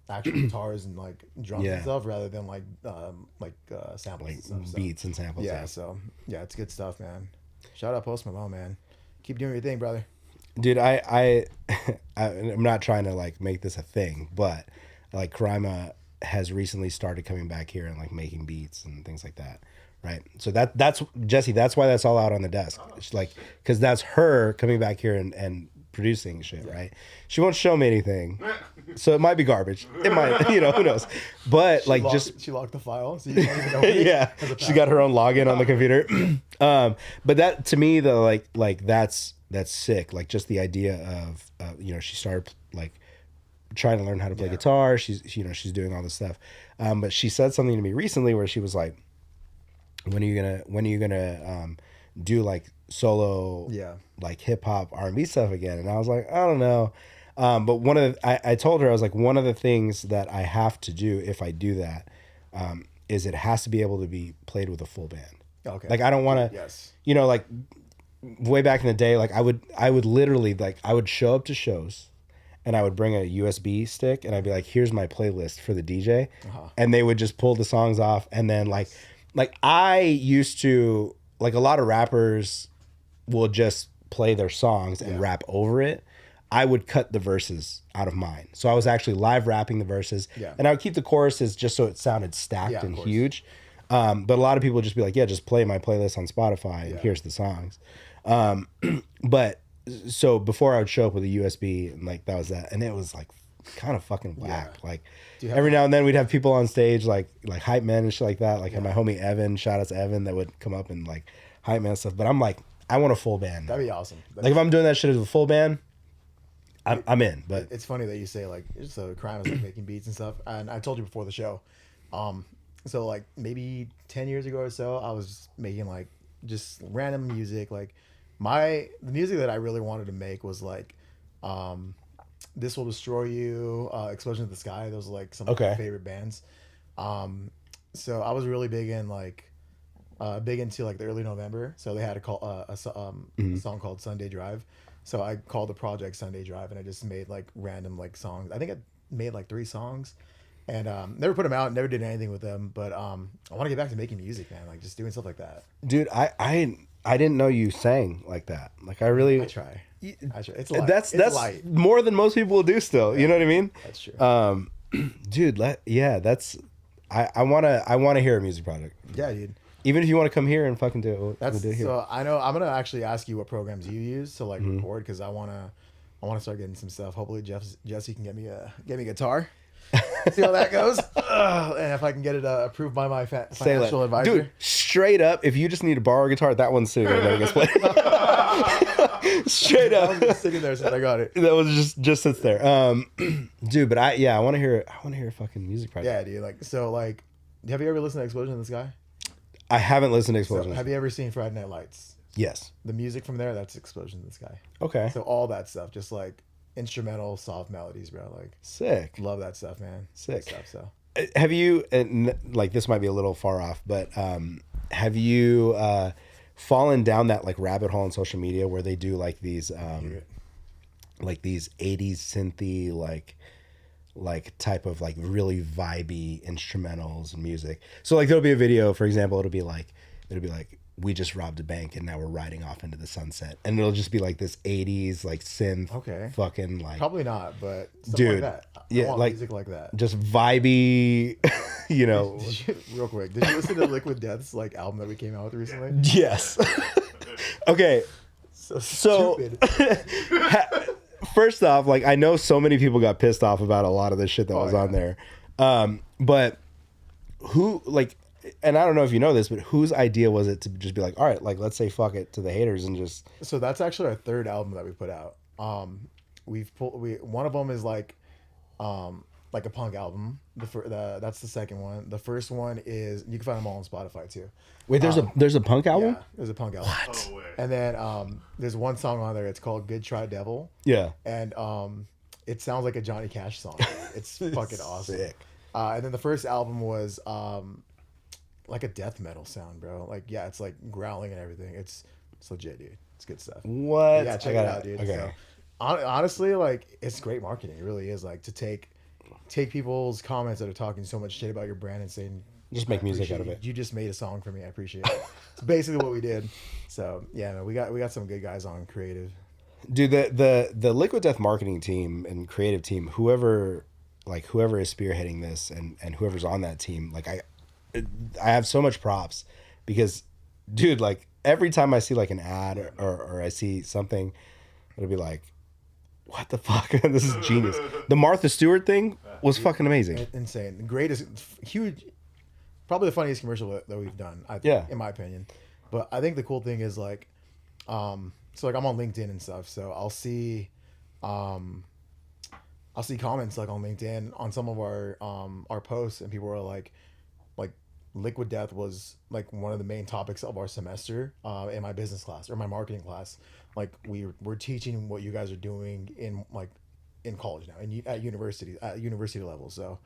Speaker 1: actual guitars and like drums and stuff, rather than samples, like and stuff,
Speaker 2: beats and samples.
Speaker 1: Yeah, so yeah, it's good stuff, man. Shout out Post Malone, man. Keep doing your thing, brother.
Speaker 2: Dude, I'm not trying to like make this a thing, but like Karima has recently started coming back here and like making beats and things like that, right? So that's Jesse. That's why that's all out on the desk. It's like, because that's her coming back here and producing shit, right? She won't show me anything, so it might be garbage. It might, you know, who knows? But she locked the file, so you don't even know. Yeah, she got her own login on the computer. But that to me, though, like that's sick. Like just the idea of you know, she started like trying to learn how to play guitar. She's doing all this stuff. But she said something to me recently where she was like, when are you gonna do like solo like hip hop R&B stuff again? And I was like, I don't know. But I told her, I was like, one of the things that I have to do if I do that is it has to be able to be played with a full band. Okay. Like I don't want to, you know, like way back in the day, like I would literally like, I would show up to shows and I would bring a USB stick and I'd be like, here's my playlist for the DJ. And they would just pull the songs off. And then like I used to, like a lot of rappers will just play their songs and rap over it. I would cut the verses out of mine. So I was actually live rapping the verses. Yeah. And I would keep the choruses just so it sounded stacked and huge. But a lot of people would just be like, yeah, just play my playlist on Spotify and here's the songs. But so before I would show up with a USB and like that was that. And it was like kind of fucking whack. Like every now and then we'd have people on stage like hype men and shit like that. Like had my homie Evan, shout out to Evan, that would come up and like hype man stuff. But I'm like, I want a full band.
Speaker 1: That'd be awesome.
Speaker 2: Like if I'm doing that shit as a full band, I'm in. But
Speaker 1: it's funny that you say like, so Crime was like making beats and stuff. And I told you before the show, so like maybe 10 years ago or so, I was making like just random music. Like the music that I really wanted to make was like, This Will Destroy You, Explosion of the Sky. Those are like some of my favorite bands. So I was really big into like the early November. So they had a song called Sunday Drive. So I called the project Sunday Drive, and I just made like random like songs. I think I made like 3 songs, and never put them out. Never did anything with them. But I want to get back to making music, man. Like just doing stuff like that.
Speaker 2: Dude, I didn't know you sang like that. Like I
Speaker 1: try. It's light.
Speaker 2: That's
Speaker 1: light.
Speaker 2: More than most people will do still. Yeah, you know what I mean?
Speaker 1: That's true.
Speaker 2: Dude, that's I wanna hear a music project.
Speaker 1: Yeah, dude.
Speaker 2: Even if you want to come here and fucking do it.
Speaker 1: So I know I'm gonna actually ask you what programs you use to like record, because I wanna start getting some stuff. Hopefully Jesse can get me a guitar. See how that goes. And if I can get it approved by my financial advisor.
Speaker 2: Dude, straight up, if you just need to borrow a guitar, that one's sitting there letting us play. Straight up.
Speaker 1: I was just sitting there since I got it.
Speaker 2: That was just sits there. Dude, but I want to hear a fucking music project.
Speaker 1: Yeah, dude. Like, have you ever listened to Explosion in the Sky?
Speaker 2: I haven't listened to
Speaker 1: So,
Speaker 2: Explosion.
Speaker 1: have you ever seen Friday Night Lights?
Speaker 2: Yes.
Speaker 1: The music from there, that's Explosion in the Sky.
Speaker 2: Okay.
Speaker 1: So all that stuff, just like instrumental, soft melodies, bro. Like,
Speaker 2: Sick.
Speaker 1: love that stuff, man.
Speaker 2: Sick.
Speaker 1: Good stuff. So
Speaker 2: Have you, and like this might be a little far off, but have you fallen down that like rabbit hole on social media where they do like these 80s synthy like type of like really vibey instrumentals and music? So like there'll be a video, for example, it'll be like we just robbed a bank and now we're riding off into the sunset, and it'll just be like this 80s like synth fucking like
Speaker 1: probably not, but
Speaker 2: dude,
Speaker 1: like that. I want
Speaker 2: like
Speaker 1: music like that.
Speaker 2: just vibey, you know.
Speaker 1: Real quick, did you listen to Liquid Death's like album that we came out with recently?
Speaker 2: Yes. Okay. So
Speaker 1: stupid.
Speaker 2: First off, like I know so many people got pissed off about a lot of the shit that was on there. But who, like, and I don't know if you know this, but whose idea was it to just be like, all right, like let's say fuck it to the haters and just.
Speaker 1: So that's actually our third album that we put out. One of them is like a punk album. That's the second one. The first one is, you can find them all on Spotify too.
Speaker 2: Wait, there's a punk album?
Speaker 1: Yeah, there's a punk album.
Speaker 2: What?
Speaker 4: Oh,
Speaker 1: And then there's one song on there. It's called "Good Try Devil."
Speaker 2: Yeah.
Speaker 1: And it sounds like a Johnny Cash song. It's fucking awesome.
Speaker 2: Sick.
Speaker 1: And then the first album was like a death metal sound, bro. Like, yeah, it's like growling and everything. It's legit, dude. It's good stuff.
Speaker 2: What?
Speaker 1: Yeah, check it out, dude.
Speaker 2: Okay.
Speaker 1: So, honestly, like, it's great marketing. It really is. Like, to take people's comments that are talking so much shit about your brand and saying,
Speaker 2: just make music out of it.
Speaker 1: You just made a song for me. I appreciate it. It's basically what we did. So yeah, man, we got some good guys on creative.
Speaker 2: Dude, the Liquid Death marketing team and creative team, whoever is spearheading this and whoever's on that team, like I have so much props because, dude, like every time I see like an ad or I see something, it'll be like, what the fuck? This is genius. The Martha Stewart thing was fucking amazing.
Speaker 1: Insane. The greatest, huge, probably the funniest commercial that we've done. In my opinion. But I think the cool thing is like, so like I'm on LinkedIn and stuff, so I'll see comments like on LinkedIn on some of our posts, and people are like Liquid Death was like one of the main topics of our semester in my business class or my marketing class. Like we're teaching what you guys are doing in college now and at university level. So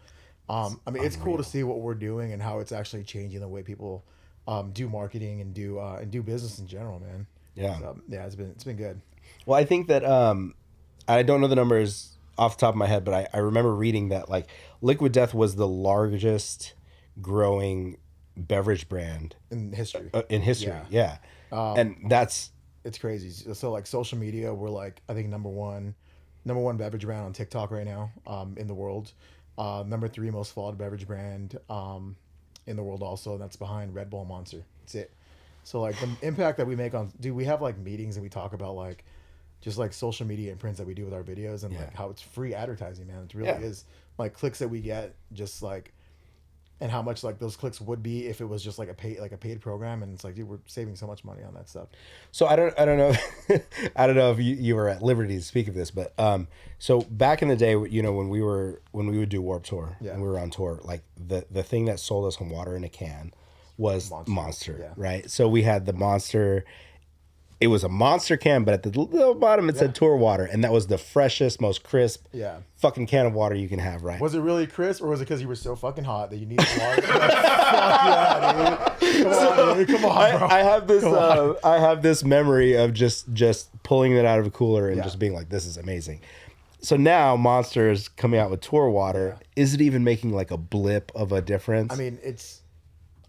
Speaker 1: I mean, it's cool to see what we're doing and how it's actually changing the way people do marketing and do business in general, man.
Speaker 2: Yeah.
Speaker 1: So, yeah, it's been good.
Speaker 2: Well, I think that I don't know the numbers off the top of my head, but I remember reading that like Liquid Death was the largest growing beverage brand
Speaker 1: In history.
Speaker 2: Yeah. And
Speaker 1: It's crazy. So like social media, we're like, I think number one beverage brand on TikTok right now in the world. Number 3 most followed beverage brand in the world also. And that's behind Red Bull and Monster. That's it. So like the impact that we make on, dude, we have like meetings and we talk about like just like social media imprints that we do with our videos and like how it's free advertising, man. It really is like clicks that we get just like, and how much like those clicks would be if it was just like a paid program. And it's like, dude, we're saving so much money on that stuff.
Speaker 2: So I don't know I don't know if you were at liberty to speak of this, but so back in the day, you know, when we would do Warped Tour and we were on tour, like the thing that sold us on water in a can was Monster. Right? So we had the Monster. It was a Monster can, but at the little bottom it said Tour Water, and that was the freshest, most crisp fucking can of water you can have, right?
Speaker 1: Was it really crisp, or was it because you were so fucking hot that you needed water? Fuck yeah, dude. Come on, bro.
Speaker 2: I have this memory of just pulling it out of a cooler and just being like, this is amazing. So now Monster is coming out with Tour Water. Is it even making like a blip of a difference?
Speaker 1: I mean,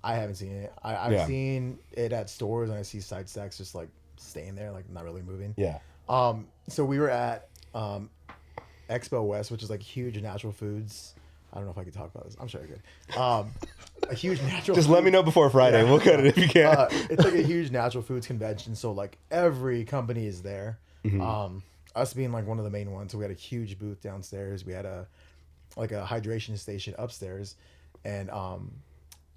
Speaker 1: I haven't seen it. I've seen it at stores, and I see side stacks just like staying there, like not really moving.
Speaker 2: Yeah.
Speaker 1: So we were at Expo West, which is like huge natural foods. I don't know if I could talk about this. I'm sure I could. A huge natural.
Speaker 2: Just let me know before Friday. We'll cut it if you can.
Speaker 1: It's like a huge natural foods convention. So like every company is there. Us being like one of the main ones. So we had a huge booth downstairs. We had like a hydration station upstairs, and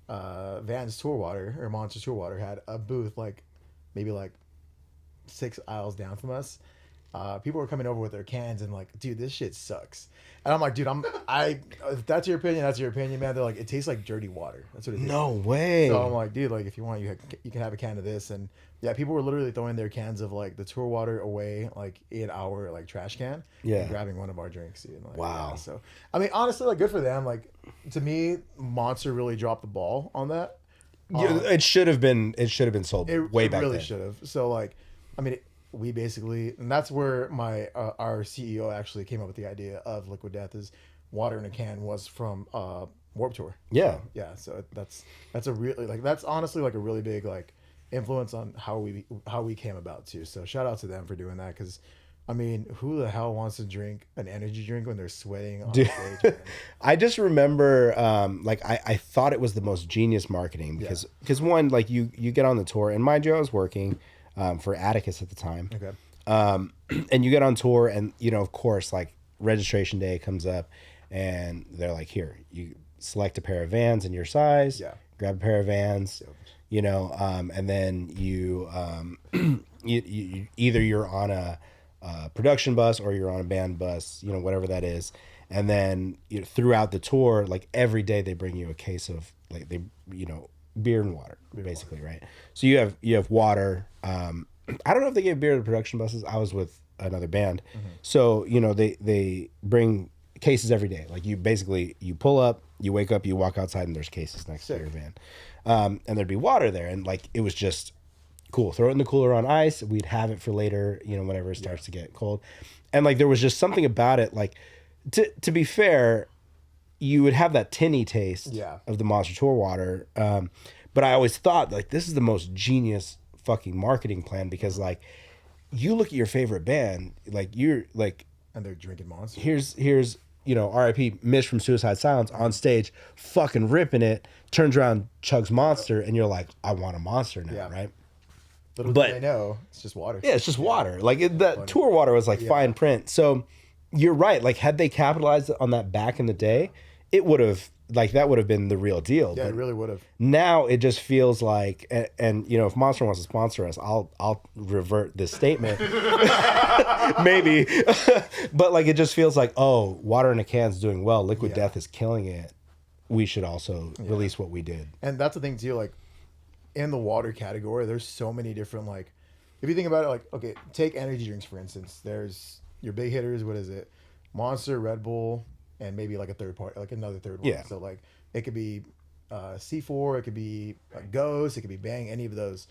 Speaker 1: Van's Tour Water or Monster Tour Water had a booth like maybe like 6 aisles down from us. People were coming over with their cans and like, dude, this shit sucks. And I'm like, dude, if that's your opinion, that's your opinion, man. They're like, it tastes like dirty water. That's what it is.
Speaker 2: No way.
Speaker 1: So I'm like, dude, like if you want, you can have a can of this. And yeah, people were literally throwing their cans of like the Tour Water away, like in our like trash can.
Speaker 2: Yeah.
Speaker 1: And grabbing one of our drinks. Dude. Like,
Speaker 2: wow.
Speaker 1: Yeah, so I mean, honestly, like good for them. Like to me, Monster really dropped the ball on that.
Speaker 2: It should have been sold way back then. It really
Speaker 1: should have. So like, I mean. We basically, and that's where our CEO actually came up with the idea of Liquid Death is water in a can was from Warped Tour.
Speaker 2: Yeah.
Speaker 1: So, yeah. So that's a really like that's honestly like a really big like influence on how we came about too. So shout out to them for doing that because. I mean, who the hell wants to drink an energy drink when they're sweating on stage? Man?
Speaker 2: I just remember, I thought it was the most genius marketing because one, like you get on the tour, and mind you, I was working for Atticus at the time.
Speaker 1: Okay.
Speaker 2: And you get on tour, and of course, like registration day comes up, and they're like, "Here, you select a pair of Vans in your size.
Speaker 1: Yeah.
Speaker 2: Grab a pair of Vans." And then you either you're on a production bus or you're on a band bus, whatever that is. And then throughout the tour, like every day they bring you a case of like beer and water, basically, right? So you have water. I don't know if they gave beer to the production buses. I was with another band. Mm-hmm. So, they bring cases every day. Like you pull up, you wake up, you walk outside and there's cases next to your van. And there'd be water there. And like, it was just cool. Throw it in the cooler on ice. We'd have it for later, whenever it starts to get cold. And like there was just something about it. Like to be fair, you would have that tinny taste of the Monster Tour water. But I always thought like this is the most genius fucking marketing plan because like you look at your favorite band, like you're like,
Speaker 1: and they're drinking Monster.
Speaker 2: Here's R.I.P. Mitch from Suicide Silence on stage, fucking ripping it. Turns around, chugs Monster, and you're like, I want a Monster now, right?
Speaker 1: Little do they know, it's just water.
Speaker 2: Yeah, it's just water. Like the tour water was like fine print. So you're right. Like had they capitalized on that back in the day, it would have that would have been the real deal.
Speaker 1: Yeah,
Speaker 2: but
Speaker 1: it really would have.
Speaker 2: Now it just feels like, and if Monster wants to sponsor us, I'll revert this statement, maybe. But like it just feels like, oh, water in a can's doing well. Liquid Death is killing it. We should also release what we did.
Speaker 1: And that's the thing too. Like in the water category, there's so many different like. If you think about it, like okay, take energy drinks for instance. There's your big hitters. What is it? Monster, Red Bull. And maybe like a third part, like another third one.
Speaker 2: Yeah.
Speaker 1: So like it could be C4, it could be Ghost, it could be Bang, any of those,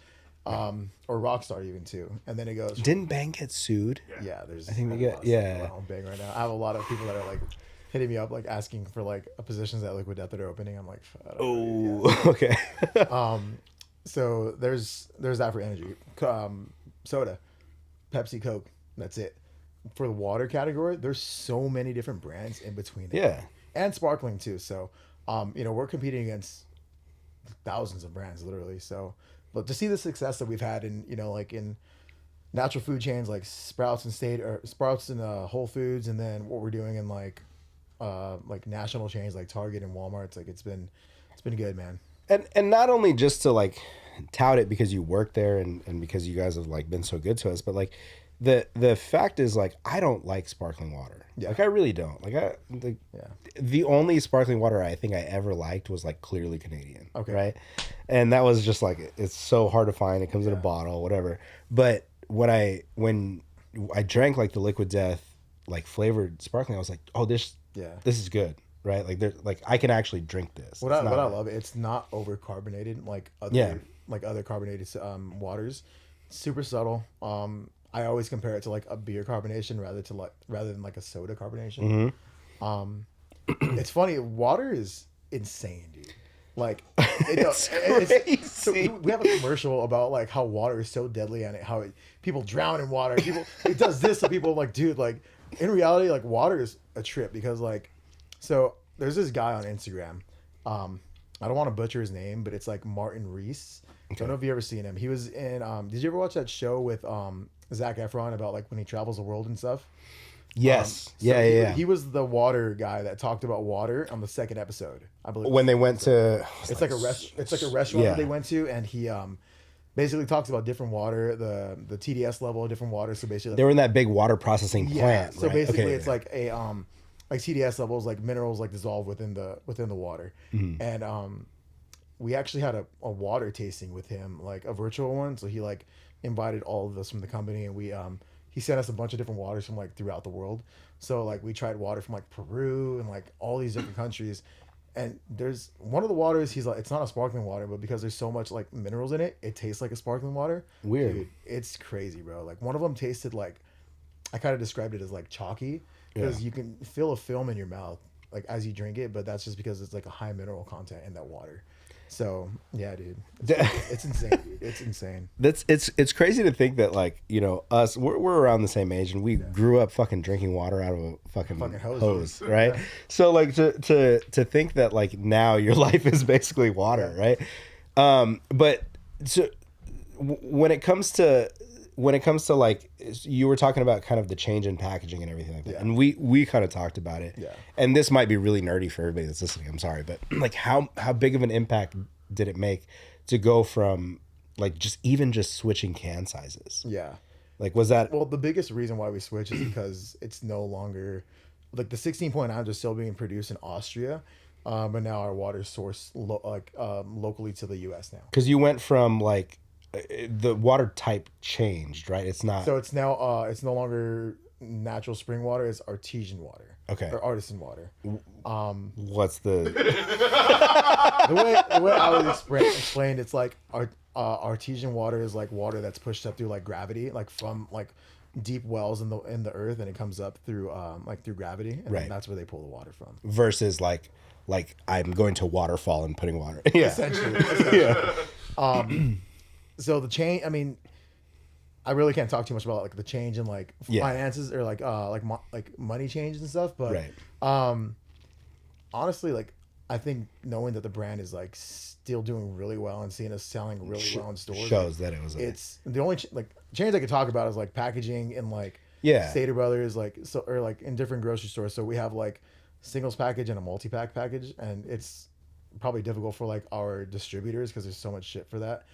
Speaker 1: or Rockstar even too. And then it goes.
Speaker 2: Didn't Bang get sued?
Speaker 1: Yeah, there's.
Speaker 2: I think they get
Speaker 1: on Bang right now. I have a lot of people that are like hitting me up, like asking for like positions at Liquid Death that are opening. I'm like,
Speaker 2: Okay.
Speaker 1: So there's that for energy, soda, Pepsi, Coke. That's it. For the water category, there's so many different brands in between it.
Speaker 2: Yeah.
Speaker 1: And sparkling too. So, we're competing against thousands of brands literally. So, but to see the success that we've had in, like in natural food chains like Sprouts and Whole Foods, and then what we're doing in like national chains like Target and Walmart, it's been good, man.
Speaker 2: And not only just to like tout it because you work there and because you guys have like been so good to us, but like the fact is like I don't like sparkling water. Yeah. Like I really don't. The only sparkling water I think I ever liked was like Clearly Canadian. Okay. Right. And that was just like it's so hard to find. It comes in a bottle, whatever. But when I drank like the Liquid Death like flavored sparkling, I was like, oh this is good. Right. Like there's like I can actually drink this.
Speaker 1: What I love it's not over carbonated like other carbonated waters. Super subtle. I always compare it to like a beer carbonation rather than like a soda carbonation. Mm-hmm. It's funny. Water is insane, dude. Like it's crazy. So we have a commercial about like how water is so deadly and people drown in water. It does this to people. Like, dude, like in reality, like water is a trip because like, so there's this guy on Instagram. I don't want to butcher his name, but it's like Martin Reese. Okay. I don't know if you ever seen him. He was in. Did you ever watch that show with Zac Efron about like when he travels the world and stuff?
Speaker 2: Yes.
Speaker 1: He was the water guy that talked about water on the second episode, I believe.
Speaker 2: When they went to,
Speaker 1: it's like a restaurant that they went to, and he basically talks about different water, the TDS level of different water. So basically,
Speaker 2: they were in that big water processing plant.
Speaker 1: So
Speaker 2: right?
Speaker 1: basically, it's like a like TDS levels, like minerals like dissolve within the water, and we actually had a water tasting with him, like a virtual one. So he like invited all of us from the company, and we he sent us a bunch of different waters from like throughout the world. So like we tried water from like Peru and like all these different countries. And there's one of the waters, he's like, it's not a sparkling water, but because there's so much like minerals in it, it tastes like a sparkling water.
Speaker 2: Weird.
Speaker 1: Dude, it's crazy, bro. Like one of them tasted like, I kind of described it as like chalky, because you can feel a film in your mouth like as you drink it, but that's just because it's like a high mineral content in that water. So yeah, dude, it's insane. Dude. It's insane.
Speaker 2: It's crazy to think that like, you know, us we're around the same age and we grew up fucking drinking water out of a fucking hose, right? So like to think that like now your life is basically water, right? But so when it comes to like, you were talking about kind of the change in packaging and everything like that, and we kind of talked about it. Yeah. And this might be really nerdy for everybody that's listening. I'm sorry, but like how big of an impact did it make to go from like just switching can sizes? Yeah. Like was that?
Speaker 1: Well, the biggest reason why we switched is because it's no longer like the 16.9s are still being produced in Austria. But now our water is sourced locally to the U.S. now.
Speaker 2: Because you went from like the water type changed, right? It's not.
Speaker 1: So it's now it's no longer natural spring water. It's artesian water.
Speaker 2: Okay.
Speaker 1: Or artisan water.
Speaker 2: What's the
Speaker 1: the way I would explain it's like artesian water is like water that's pushed up through like gravity, like from like deep wells in the earth, and it comes up through through gravity, and then that's where they pull the water from.
Speaker 2: Versus like I'm going to waterfall and putting water.
Speaker 1: Essentially. Yeah. So the change, I mean, I really can't talk too much about like the change in like finances or like money change and stuff, but honestly, like I think knowing that the brand is like still doing really well and seeing us selling really well in stores
Speaker 2: shows that it was.
Speaker 1: It's the only change I could talk about is like packaging and like Stater Brothers, like so, or like in different grocery stores. So we have like singles package and a multi-pack package, and it's probably difficult for like our distributors because there's so much shit for that.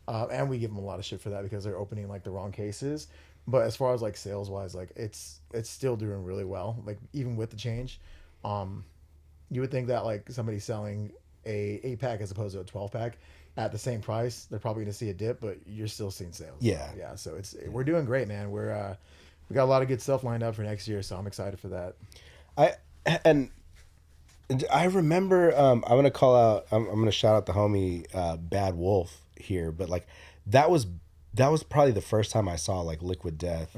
Speaker 1: And we give them a lot of shit for that because they're opening like the wrong cases. But as far as like sales wise, like it's still doing really well. Like even with the change, you would think that like somebody selling a 8-pack as opposed to a 12-pack at the same price, they're probably going to see a dip, but you're still seeing sales. Yeah. Yeah. So we're doing great, man. We got a lot of good stuff lined up for next year. So I'm excited for that.
Speaker 2: I remember, I'm going to call out, I'm going to shout out the homie, Bad Wolf here, but like that was probably the first time I saw like Liquid Death.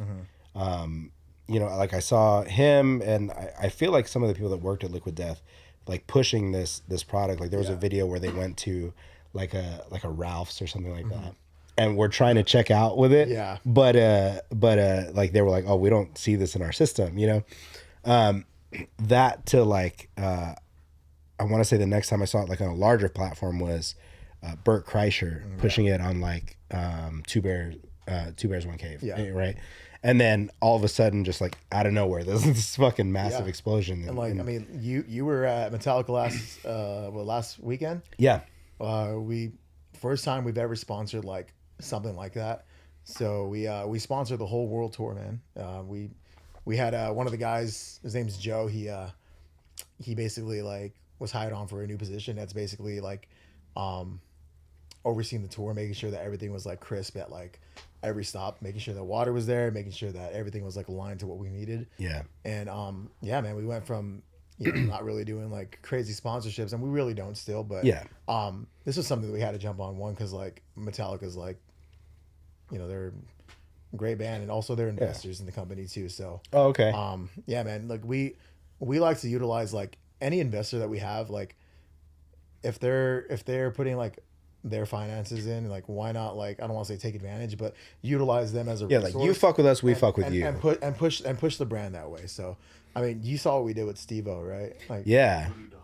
Speaker 2: You know, like I saw him, and I feel like some of the people that worked at Liquid Death, like pushing this product. Like there was a video where they went to like a Ralph's or something like that, and we're trying to check out with it. Yeah. But like they were like, oh, we don't see this in our system, you know. That to like, I want to say the next time I saw it like on a larger platform was Bert Kreischer pushing it on like Two Bears One Cave, right? And then all of a sudden, just like out of nowhere, there's this fucking massive explosion.
Speaker 1: And like, I mean, you were at Metallica last weekend.
Speaker 2: Yeah.
Speaker 1: First time we've ever sponsored like something like that. So we sponsored the whole world tour, man. We had one of the guys, his name's Joe. He basically like was hired on for a new position. That's basically like overseeing the tour, making sure that everything was like crisp at like every stop, making sure that water was there, making sure that everything was like aligned to what we needed. Yeah. And yeah, man, we went from not really doing like crazy sponsorships, and we really don't still, but this was something that we had to jump on, one because like Metallica's like, they're a great band, and also they're investors in the company too. So yeah, man, like we like to utilize like any investor that we have, like if they're putting like their finances in, like why not, like I don't want to say take advantage, but utilize them as a resource.
Speaker 2: Like you fuck with us, we fuck with you,
Speaker 1: and push the brand that way. So I mean, you saw what we did with Steve-O, right? Like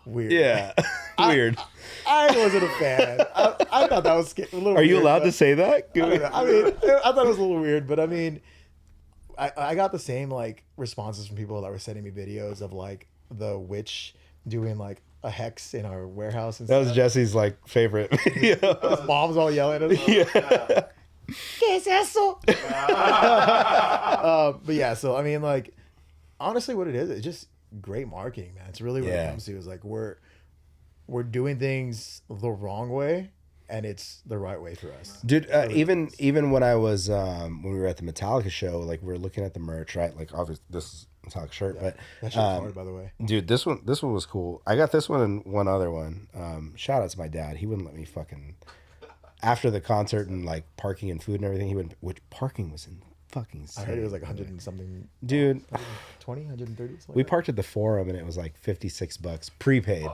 Speaker 1: weird.
Speaker 2: Yeah. Weird.
Speaker 1: I wasn't a fan. I thought that was a little weird.
Speaker 2: Are you allowed to say that?
Speaker 1: I mean, I thought it was a little weird, but I mean, I got the same like responses from people that were sending me videos of like the witch doing like a hex in our warehouse and
Speaker 2: That
Speaker 1: stuff.
Speaker 2: was Jesse's like favorite video.
Speaker 1: His mom's all yelling at us.
Speaker 2: Yeah.
Speaker 1: ¿Qué es eso? But yeah, so I mean, like, honestly, what it is, it's just great marketing, man. It's really what it comes to. Is like we're doing things the wrong way, and it's the right way for us.
Speaker 2: Dude, even when I was when we were at the Metallica show, like we were looking at the merch, right? Like obviously this is Metallica shirt, but
Speaker 1: That shit's hard, by the way.
Speaker 2: dude, this one was cool. I got this one and one other one. Shout out to my dad. He wouldn't let me fucking after the concert and like parking and food and everything. He wouldn't. Which parking was in fucking insane.
Speaker 1: I heard it was like 100 and something.
Speaker 2: Dude,
Speaker 1: 120, 130.
Speaker 2: we parked at the Forum and it was like $56 prepaid.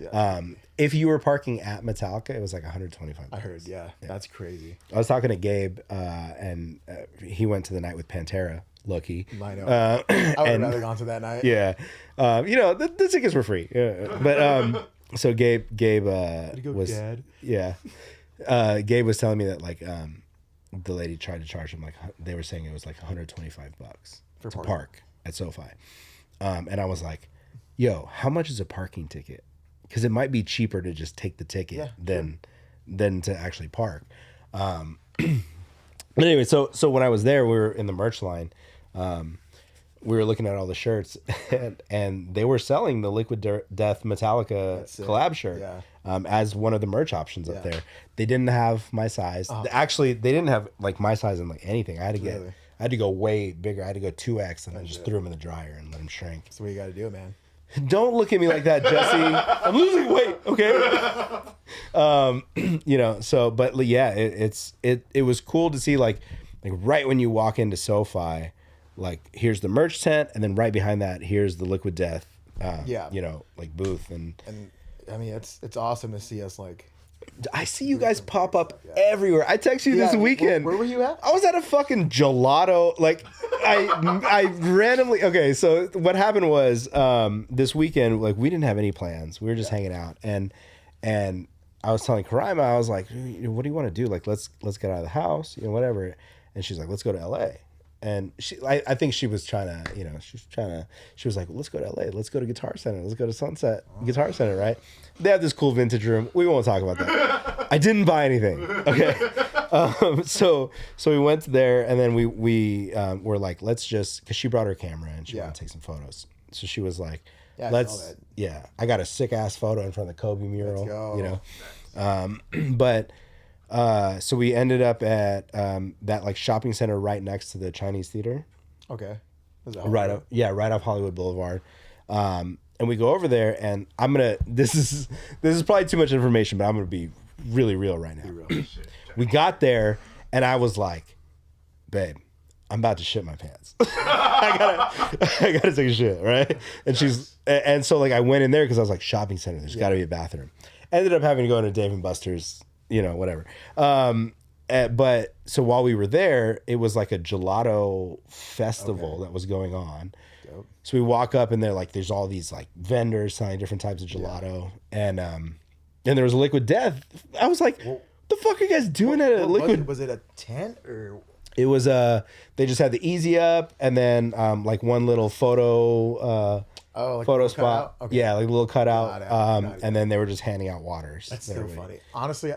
Speaker 1: Yeah.
Speaker 2: If you were parking at Metallica, it was like $125.
Speaker 1: I heard, yeah, that's crazy.
Speaker 2: I was talking to Gabe, and he went to the night with Pantera. Lucky.
Speaker 1: I know. I would have rather gone to that night.
Speaker 2: Yeah, you know the tickets were free. Yeah. But so Gabe was
Speaker 1: Dad?
Speaker 2: yeah. Gabe was telling me that like the lady tried to charge him like they were saying it was like $125
Speaker 1: For
Speaker 2: to
Speaker 1: parking.
Speaker 2: park at SoFi, and I was like, "Yo, how much is a parking ticket?" Because it might be cheaper to just take the ticket than to actually park. But anyway, so when I was there, we were in the merch line. We were looking at all the shirts, and they were selling the Liquid Death Metallica collab shirt as one of the merch options up there. They didn't have my size. Actually, they didn't have like my size in like anything. I had to go way bigger. I had to go 2X, and I just threw them in the dryer and let them shrink.
Speaker 1: That's what you got to do, man.
Speaker 2: Don't look at me like that, Jesse. I'm losing weight, okay? You know, so but yeah, it was cool to see like right when you walk into SoFi, like here's the merch tent, and then right behind that here's the Liquid Death you know, like booth and
Speaker 1: I mean it's awesome to see us like
Speaker 2: I see you guys pop up everywhere. I text you this weekend.
Speaker 1: Where were you at?
Speaker 2: I was at a fucking gelato. Like, I randomly. Okay, so what happened was this weekend, like we didn't have any plans. We were just hanging out, and I was telling Karaima, I was like, "What do you want to do? Like, let's get out of the house, you know, whatever." And she's like, "Let's go to L.A." And I think she was trying to, you know, she was like, let's go to LA. Let's go to Guitar Center. Let's go to Sunset Guitar Center, right? They have this cool vintage room. We won't talk about that. I didn't buy anything. Okay. So we went there and then we were like, let's just, cause she brought her camera and she wanted to take some photos. So she was like, I got a sick ass photo in front of the Kobe mural,
Speaker 1: Let's go.
Speaker 2: you know? But, so we ended up at that like shopping center right next to the Chinese theater.
Speaker 1: Okay.
Speaker 2: Right off Hollywood Boulevard. And we go over there and this is probably too much information, but I'm gonna be really real right now. We got there and I was like, babe, I'm about to shit my pants. I gotta take a shit, right? And so like I went in there because I was like, shopping center, there's gotta be a bathroom. Ended up having to go into Dave & Buster's, you know, whatever. But so while we were there, it was like a gelato festival that was going on.
Speaker 1: Dope.
Speaker 2: So we walk up and they're like, there's all these like vendors selling different types of gelato. And there was a Liquid Death. I was like, what the fuck are you guys doing at a Liquid?
Speaker 1: Was it a tent or?
Speaker 2: It was they just had the Easy Up and then like one little photo
Speaker 1: like
Speaker 2: photo
Speaker 1: a
Speaker 2: spot.
Speaker 1: cutout? Okay.
Speaker 2: Yeah, like a little cutout.
Speaker 1: Got it.
Speaker 2: And then they were just handing out waters.
Speaker 1: That's so funny. Honestly,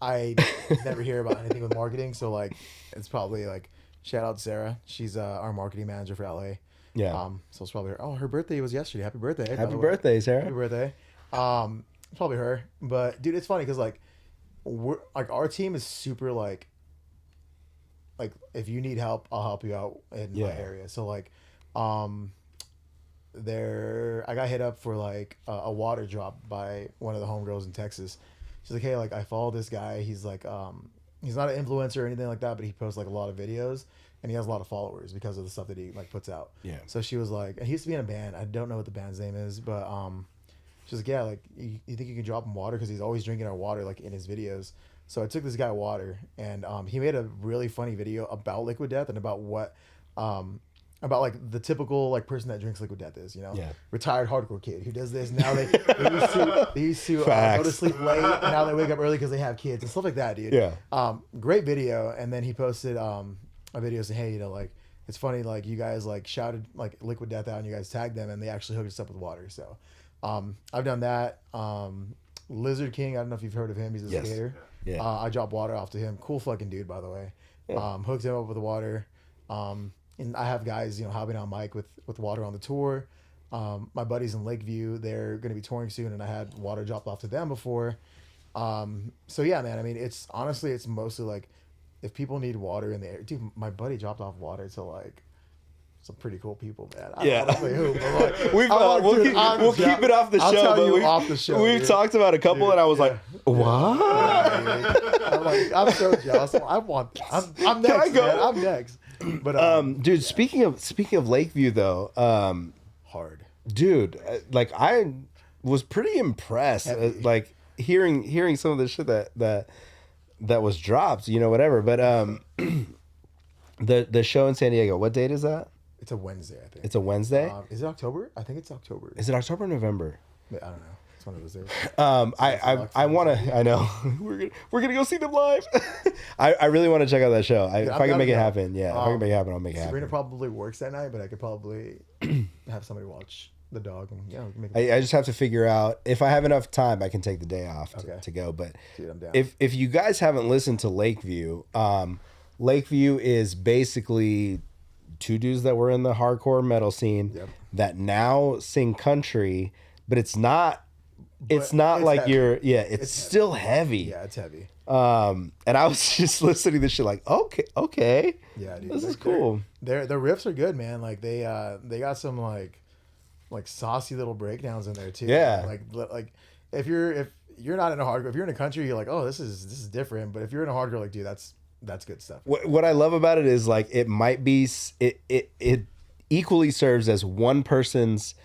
Speaker 1: I never hear about anything with marketing, so like it's probably like shout out Sarah. She's our marketing manager for LA.
Speaker 2: Yeah.
Speaker 1: So it's probably her. Oh, her birthday was yesterday. Happy birthday.
Speaker 2: Happy birthday, Sarah.
Speaker 1: Happy birthday. It's probably her. But dude, it's funny because like we're like our team is super like if you need help, I'll help you out in my area. So like I got hit up for like a water drop by one of the homegirls in Texas. She's like, hey, like I follow this guy. He's like, he's not an influencer or anything like that, but he posts like a lot of videos and he has a lot of followers because of the stuff that he like puts out. Yeah. So she was like, he used to be in a band. I don't know what the band's name is, but she's like, yeah, like you think you can drop him water because he's always drinking our water like in his videos. So I took this guy water and he made a really funny video about Liquid Death and about what about like the typical like person that drinks Liquid Death is, you know, retired hardcore kid who does this. Now they used to go to sleep late and now they wake up early because they have kids and stuff like that, dude.
Speaker 2: Yeah.
Speaker 1: Great video. And then he posted a video saying, hey, you know, like it's funny, like you guys like shouted like Liquid Death out and you guys tagged them and they actually hooked us up with water. So I've done that. Lizard King, I don't know if you've heard of him. He's a skater.
Speaker 2: Yeah.
Speaker 1: I dropped water off to him. Cool fucking dude, by the way. Hooked him up with the water. And I have guys, helping out Mike with water on the tour. My buddies in Lakeview, they're going to be touring soon, and I had water dropped off to them before. So yeah, man. I mean, it's mostly like if people need water in the air. Dude, my buddy dropped off water to like some pretty cool people, man. I don't know who, but like,
Speaker 2: we'll keep it off the
Speaker 1: I'll
Speaker 2: show.
Speaker 1: tell
Speaker 2: But
Speaker 1: you off the show.
Speaker 2: We've
Speaker 1: dude.
Speaker 2: talked about a couple,
Speaker 1: Dude,
Speaker 2: and I was like, what?
Speaker 1: I'm so jealous. I'm next.
Speaker 2: I go?
Speaker 1: Man. I'm next. But
Speaker 2: dude, speaking of Lakeview though,
Speaker 1: hard.
Speaker 2: dude, like I was pretty impressed, like hearing some of the shit that was dropped, whatever. But the show in San Diego, what date is that?
Speaker 1: It's a Wednesday, I think.
Speaker 2: It's a Wednesday.
Speaker 1: Is it October? I think it's October.
Speaker 2: Is it October or November?
Speaker 1: I don't know. It's one of those days.
Speaker 2: I want to. I know we're gonna go see them live. I really want to check out that show. If I can make it happen, if I can make it happen, I'll make it happen.
Speaker 1: Sabrina probably works that night, but I could probably have somebody watch the dog and we can make
Speaker 2: I just have to figure out if I have enough time. I can take the day off to go. But
Speaker 1: Dude, I'm down.
Speaker 2: if you guys haven't listened to Lakeview, Lakeview is basically two dudes that were in the hardcore metal scene that now sing country, but it's not. It's like
Speaker 1: heavy.
Speaker 2: it's still heavy.
Speaker 1: Yeah, it's heavy.
Speaker 2: And I was just listening to this shit like, okay.
Speaker 1: Yeah, dude.
Speaker 2: This is cool.
Speaker 1: Their riffs are good, man. Like they got some like saucy little breakdowns in there too.
Speaker 2: Yeah.
Speaker 1: Like if you're not in a hardcore, if you're in a country, you're like, oh, this is different. But if you're in a hardcore, like, dude, that's good stuff.
Speaker 2: What I love about it is like it might be it equally serves as one person's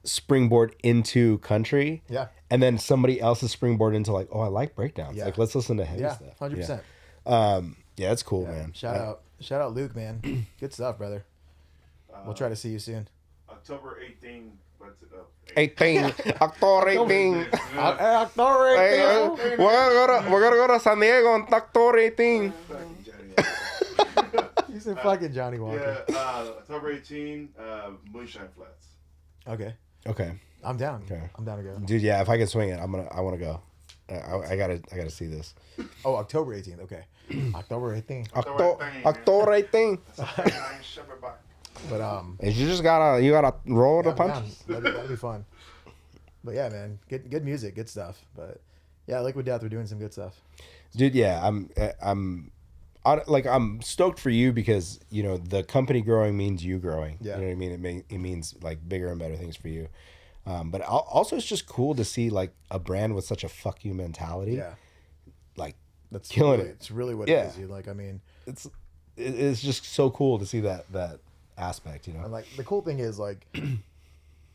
Speaker 2: springboard into country, and then somebody else's springboard into like, oh, I like breakdowns. Like, let's listen to heavy stuff.
Speaker 1: 100%.
Speaker 2: Yeah, it's cool, man.
Speaker 1: Shout out Luke, man. Good stuff, brother. We'll try to see you soon.
Speaker 4: October 18th.
Speaker 2: 18, October 18.
Speaker 1: October 18.
Speaker 2: We're gonna go to San Diego on October 18.
Speaker 1: You said fucking Johnny Walker.
Speaker 4: Yeah, October 18, Moonshine Flats.
Speaker 2: Okay.
Speaker 1: I'm down.
Speaker 2: Okay.
Speaker 1: I'm down to go.
Speaker 2: Dude, yeah, if I can swing it, I want to go. I gotta see this.
Speaker 1: Oh, October 18th. Okay. October 18th.
Speaker 2: October 18.
Speaker 1: But
Speaker 2: And you just gotta roll the punches.
Speaker 1: That'd be fun. But yeah, man, good music, good stuff. But yeah, Liquid Death, we're doing some good stuff.
Speaker 2: Dude, yeah, I'm stoked for you because the company growing means you growing.
Speaker 1: Yeah.
Speaker 2: You know what I mean? It means like bigger and better things for you. But also it's just cool to see like a brand with such a fuck you mentality.
Speaker 1: Yeah.
Speaker 2: Like
Speaker 1: That's
Speaker 2: killing
Speaker 1: really,
Speaker 2: it.
Speaker 1: It's really what
Speaker 2: Yeah.
Speaker 1: it is, dude. Like, I mean,
Speaker 2: it's just so cool to see that aspect,
Speaker 1: and like the cool thing is like, I'm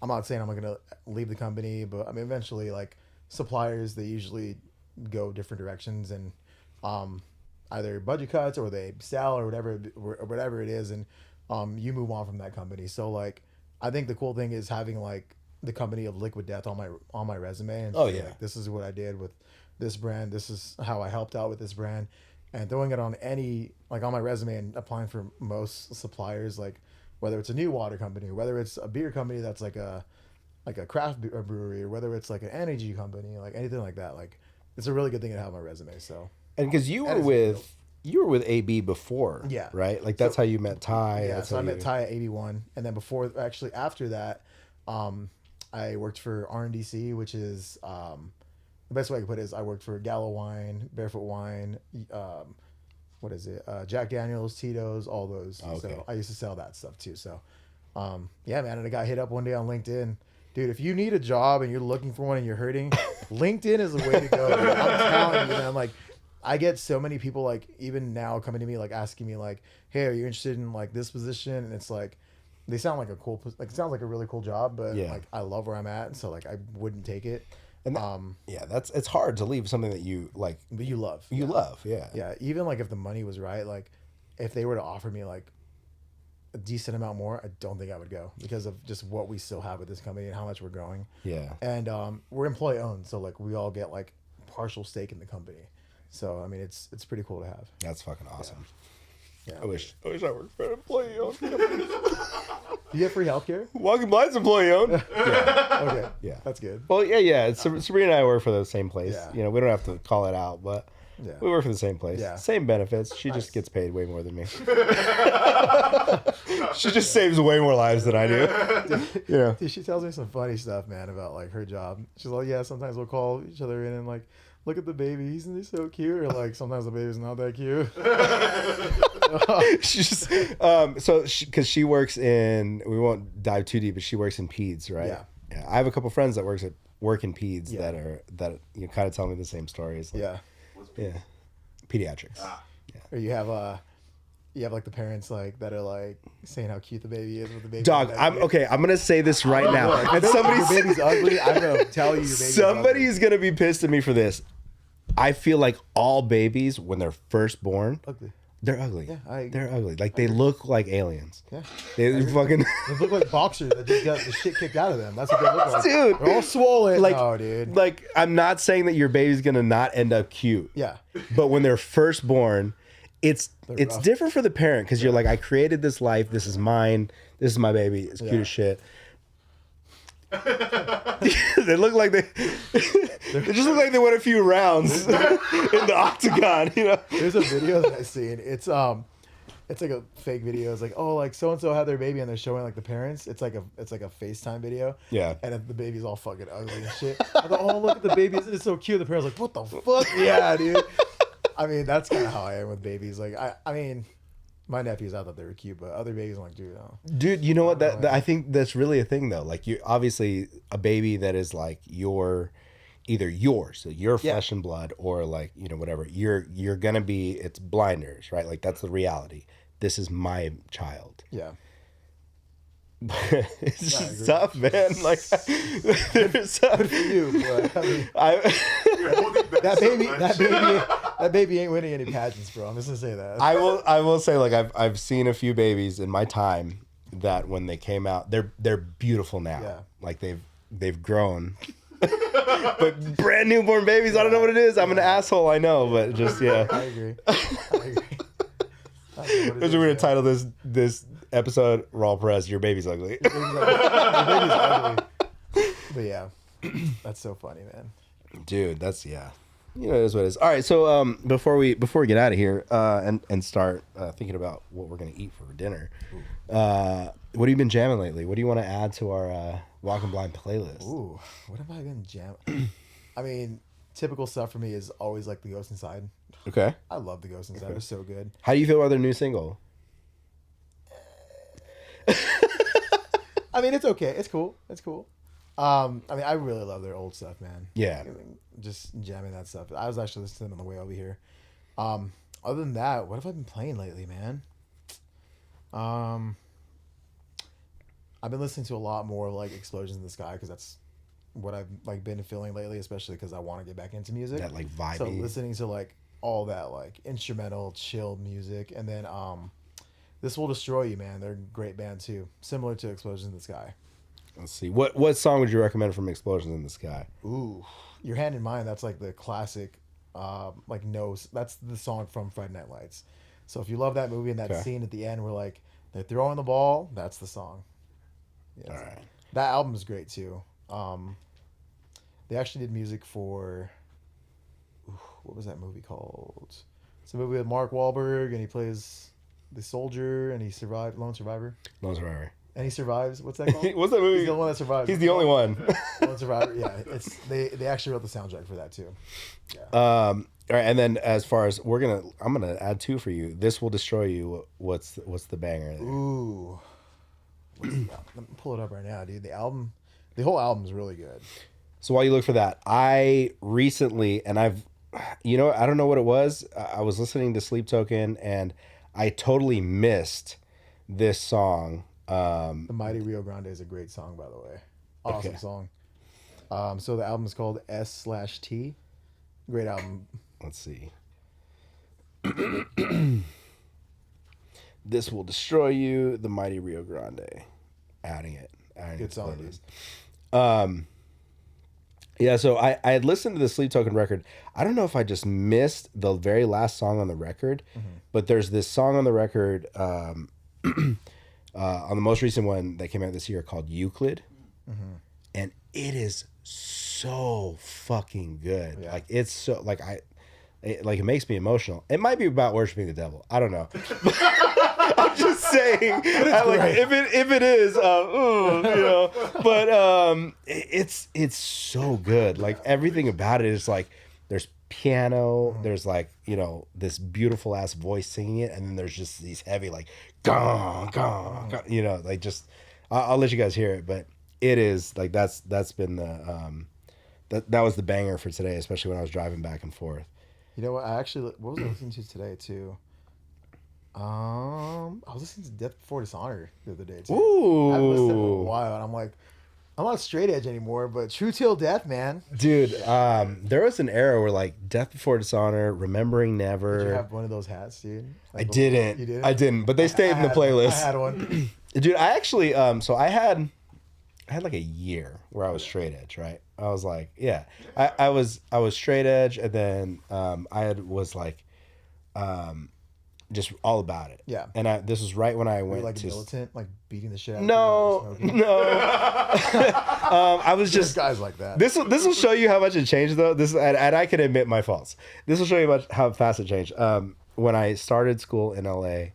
Speaker 1: not saying I'm gonna leave the company, but I mean eventually like suppliers, they usually go different directions and either budget cuts or they sell or whatever it is, and you move on from that company. So like, I think the cool thing is having like the company of Liquid Death on my resume and say, like, this is what I did with this brand, this is how I helped out with this brand, and throwing it on on my resume and applying for most suppliers, like whether it's a new water company or whether it's a beer company that's like a craft brewery, or whether it's like an energy company, like anything like that, like it's a really good thing to have on my resume. So,
Speaker 2: and because you were with AB before, right? Like that's how you met Ty.
Speaker 1: Yeah, so I met Ty at 81, and then after that, I worked for RNDC, which is the best way I can put it is I worked for Gallo Wine, Barefoot Wine, Jack Daniels, Tito's, all those.
Speaker 2: Okay.
Speaker 1: So I used to sell that stuff too. So, yeah, man. And I got hit up one day on LinkedIn. Dude, if you need a job and you're looking for one and you're hurting, LinkedIn is the way to go. Dude. I'm telling you, man. Like, I get so many people, like, even now coming to me, like, asking me, like, hey, are you interested in, like, this position? And it's like, they sound like it sounds like a really cool job, but, like, I love where I'm at. So, like, I wouldn't take it.
Speaker 2: And it's hard to leave something that you like,
Speaker 1: but you love.
Speaker 2: You love, yeah.
Speaker 1: Yeah, even like if the money was right, like if they were to offer me like a decent amount more, I don't think I would go because of just what we still have with this company and how much we're growing.
Speaker 2: Yeah.
Speaker 1: And we're employee owned, so like we all get like partial stake in the company. So I mean, it's pretty cool to have.
Speaker 2: That's fucking awesome.
Speaker 1: Yeah.
Speaker 2: I wish I worked for an employee-owned company.
Speaker 1: You get free healthcare?
Speaker 2: Walking Blind's employee-owned.
Speaker 1: Okay.
Speaker 2: Yeah.
Speaker 1: That's good.
Speaker 2: Well, yeah. Sabrina and I work for the same place.
Speaker 1: Yeah.
Speaker 2: You know, we don't have to call it out, but
Speaker 1: Yeah.
Speaker 2: we work for the same place.
Speaker 1: Yeah.
Speaker 2: Same benefits. She
Speaker 1: Nice.
Speaker 2: just gets paid way more than me. She just saves way more lives than I do. You know.
Speaker 1: Dude, she tells me some funny stuff, man, about like her job. She's like, yeah, sometimes we'll call each other in and like, look at the baby, isn't he so cute? Or like, sometimes the baby's not that cute.
Speaker 2: She's because she works in. We won't dive too deep, but she works in peds, right?
Speaker 1: Yeah.
Speaker 2: I have a couple friends that work in peds
Speaker 1: Yeah.
Speaker 2: that you kind of tell me the same stories. Like,
Speaker 1: Yeah.
Speaker 2: Yeah. Pediatrics.
Speaker 1: Or you have like the parents like that are like saying how cute the baby is with the baby.
Speaker 2: Dog, I'm gonna say this right now. And
Speaker 1: Your baby's ugly. I'm gonna tell you your baby's
Speaker 2: somebody's gonna be pissed at me for this. I feel like all babies when they're first born,
Speaker 1: ugly.
Speaker 2: they're ugly.
Speaker 1: Yeah,
Speaker 2: they're ugly. Like they look like aliens.
Speaker 1: Yeah.
Speaker 2: They fucking
Speaker 1: They look like boxers that just got the shit kicked out of them. That's what they look like.
Speaker 2: Dude.
Speaker 1: They're all swollen.
Speaker 2: like
Speaker 1: No, dude.
Speaker 2: like I'm not saying that your baby's gonna not end up cute.
Speaker 1: Yeah.
Speaker 2: But when they're first born, it's
Speaker 1: rough.
Speaker 2: different for the parent because you're like, I created this life. This is mine. This is my baby. It's cute as shit. They look like they just look like they went a few rounds in the octagon, you know.
Speaker 1: There's a video that I seen. It's like a fake video. It's like, oh, like so and so had their baby and they're showing like the parents. It's like a FaceTime video.
Speaker 2: Yeah.
Speaker 1: And the baby's all fucking ugly and shit. I thought, oh, look at the baby, isn't it so cute? The parents like, what the fuck? Yeah, dude. I mean, that's kind of how I am with babies. Like, I mean, my nephews, I thought they were cute, but other babies, I'm like, dude, no.
Speaker 2: Dude, you know what? That I think that's really a thing though. Like you obviously a baby that is like either yours, so your flesh and blood, or like, you know, whatever. You're gonna be, it's blinders, right? Like that's the reality. This is my child.
Speaker 1: Yeah.
Speaker 2: It's just tough, man. Like there's
Speaker 1: Good for you, but I mean, that baby ain't winning any pageants, bro. I'm just gonna say that.
Speaker 2: I will say, like I've seen a few babies in my time that when they came out, they're beautiful now.
Speaker 1: Yeah.
Speaker 2: Like they've grown. But brand newborn babies, I don't know what it is. I'm an asshole, I know, but just
Speaker 1: I agree.
Speaker 2: Because we're gonna title this episode Raul Perez, Your Baby's Ugly.
Speaker 1: Your baby's ugly. But yeah, that's so funny, man.
Speaker 2: Dude, that's You know, it is what it is. All right, so before we get out of here and start thinking about what we're gonna eat for dinner, what have you been jamming lately? What do you want to add to our Walking Blind playlist?
Speaker 1: Ooh, what have I been jamming? I mean, typical stuff for me is always like The Ghost Inside.
Speaker 2: Okay.
Speaker 1: I love The Ghost Inside. It's so good.
Speaker 2: How do you feel about their new single?
Speaker 1: I mean, it's okay. It's cool. It's cool. I mean, I really love their old stuff, man.
Speaker 2: Yeah.
Speaker 1: I mean, just jamming that stuff. I was actually listening to them on the way over here. Other than that, what have I been playing lately, man? I've been listening to a lot more like Explosions in the Sky because that's what I've like been feeling lately, especially because I want to get back into music.
Speaker 2: That like vibey.
Speaker 1: So listening to like all that like instrumental, chilled music, and then This Will Destroy You, man. They're a great band too, similar to Explosions in the Sky.
Speaker 2: Let's see. What song would you recommend from Explosions in the Sky?
Speaker 1: Ooh, Your Hand in Mine. That's like the classic. Like that's the song from Friday Night Lights. So if you love that movie and that scene at the end where like they're throwing the ball, that's the song. Yeah,
Speaker 2: all right.
Speaker 1: That album is great too. They actually did music for what was that movie called? It's a movie with Mark Wahlberg and he plays the soldier and he survived, Lone Survivor.
Speaker 2: Lone Survivor.
Speaker 1: And he survives. What's that called?
Speaker 2: What's that movie?
Speaker 1: He's the one that survives.
Speaker 2: He's the only one.
Speaker 1: Lone Survivor. Yeah, they actually wrote the soundtrack for that too. Yeah.
Speaker 2: All right, and then as far as I'm gonna add two for you. This Will Destroy You. What's the banger there?
Speaker 1: Ooh. Let me pull it up right now, dude. The whole album is really good.
Speaker 2: So while you look for that, I recently, and I don't know what it was. I was listening to Sleep Token, and I totally missed this song.
Speaker 1: The Mighty Rio Grande is a great song, by the way. Awesome song. So the album is called S/T. Great album.
Speaker 2: Let's see. This Will Destroy You, The Mighty Rio Grande. Adding it.
Speaker 1: Good song, dude.
Speaker 2: Yeah, so I had listened to the Sleep Token record. I don't know if I just missed the very last song on the record, but there's this song on the record on the most recent one that came out this year called Euclid, and it is so fucking good.
Speaker 1: Yeah.
Speaker 2: Like it's so it makes me emotional. It might be about worshiping the devil. I don't know. I'm just saying. If it is, but it's so good. Like everything about it is like there's piano, there's like this beautiful ass voice singing it, and then there's just these heavy like gong gong, gong like just. I'll let you guys hear it, but it is like that's been the that was the banger for today, especially when I was driving back and forth.
Speaker 1: You know what? What was I listening to today too? I was listening to Death Before Dishonor the other day too.
Speaker 2: Ooh.
Speaker 1: I haven't listened to it in a while, and I'm like, I'm not straight edge anymore, but True Till Death, man.
Speaker 2: Dude, there was an era where like Death Before Dishonor, Remembering Never.
Speaker 1: Did you have one of those hats, dude?
Speaker 2: I didn't.
Speaker 1: You didn't?
Speaker 2: I didn't, but they stayed in the playlist.
Speaker 1: I had one.
Speaker 2: Dude, I actually so I had like a year where I was straight edge, right? I was like, yeah. I was straight edge, and then I was like just all about it.
Speaker 1: Yeah.
Speaker 2: And this was right when I went
Speaker 1: like
Speaker 2: to
Speaker 1: militant, like beating the shit out
Speaker 2: No.
Speaker 1: of people.
Speaker 2: I was
Speaker 1: There's
Speaker 2: just
Speaker 1: guys like that.
Speaker 2: This will show you how much it changed, though. And I can admit my faults. This will show you how fast it changed. When I started school in LA,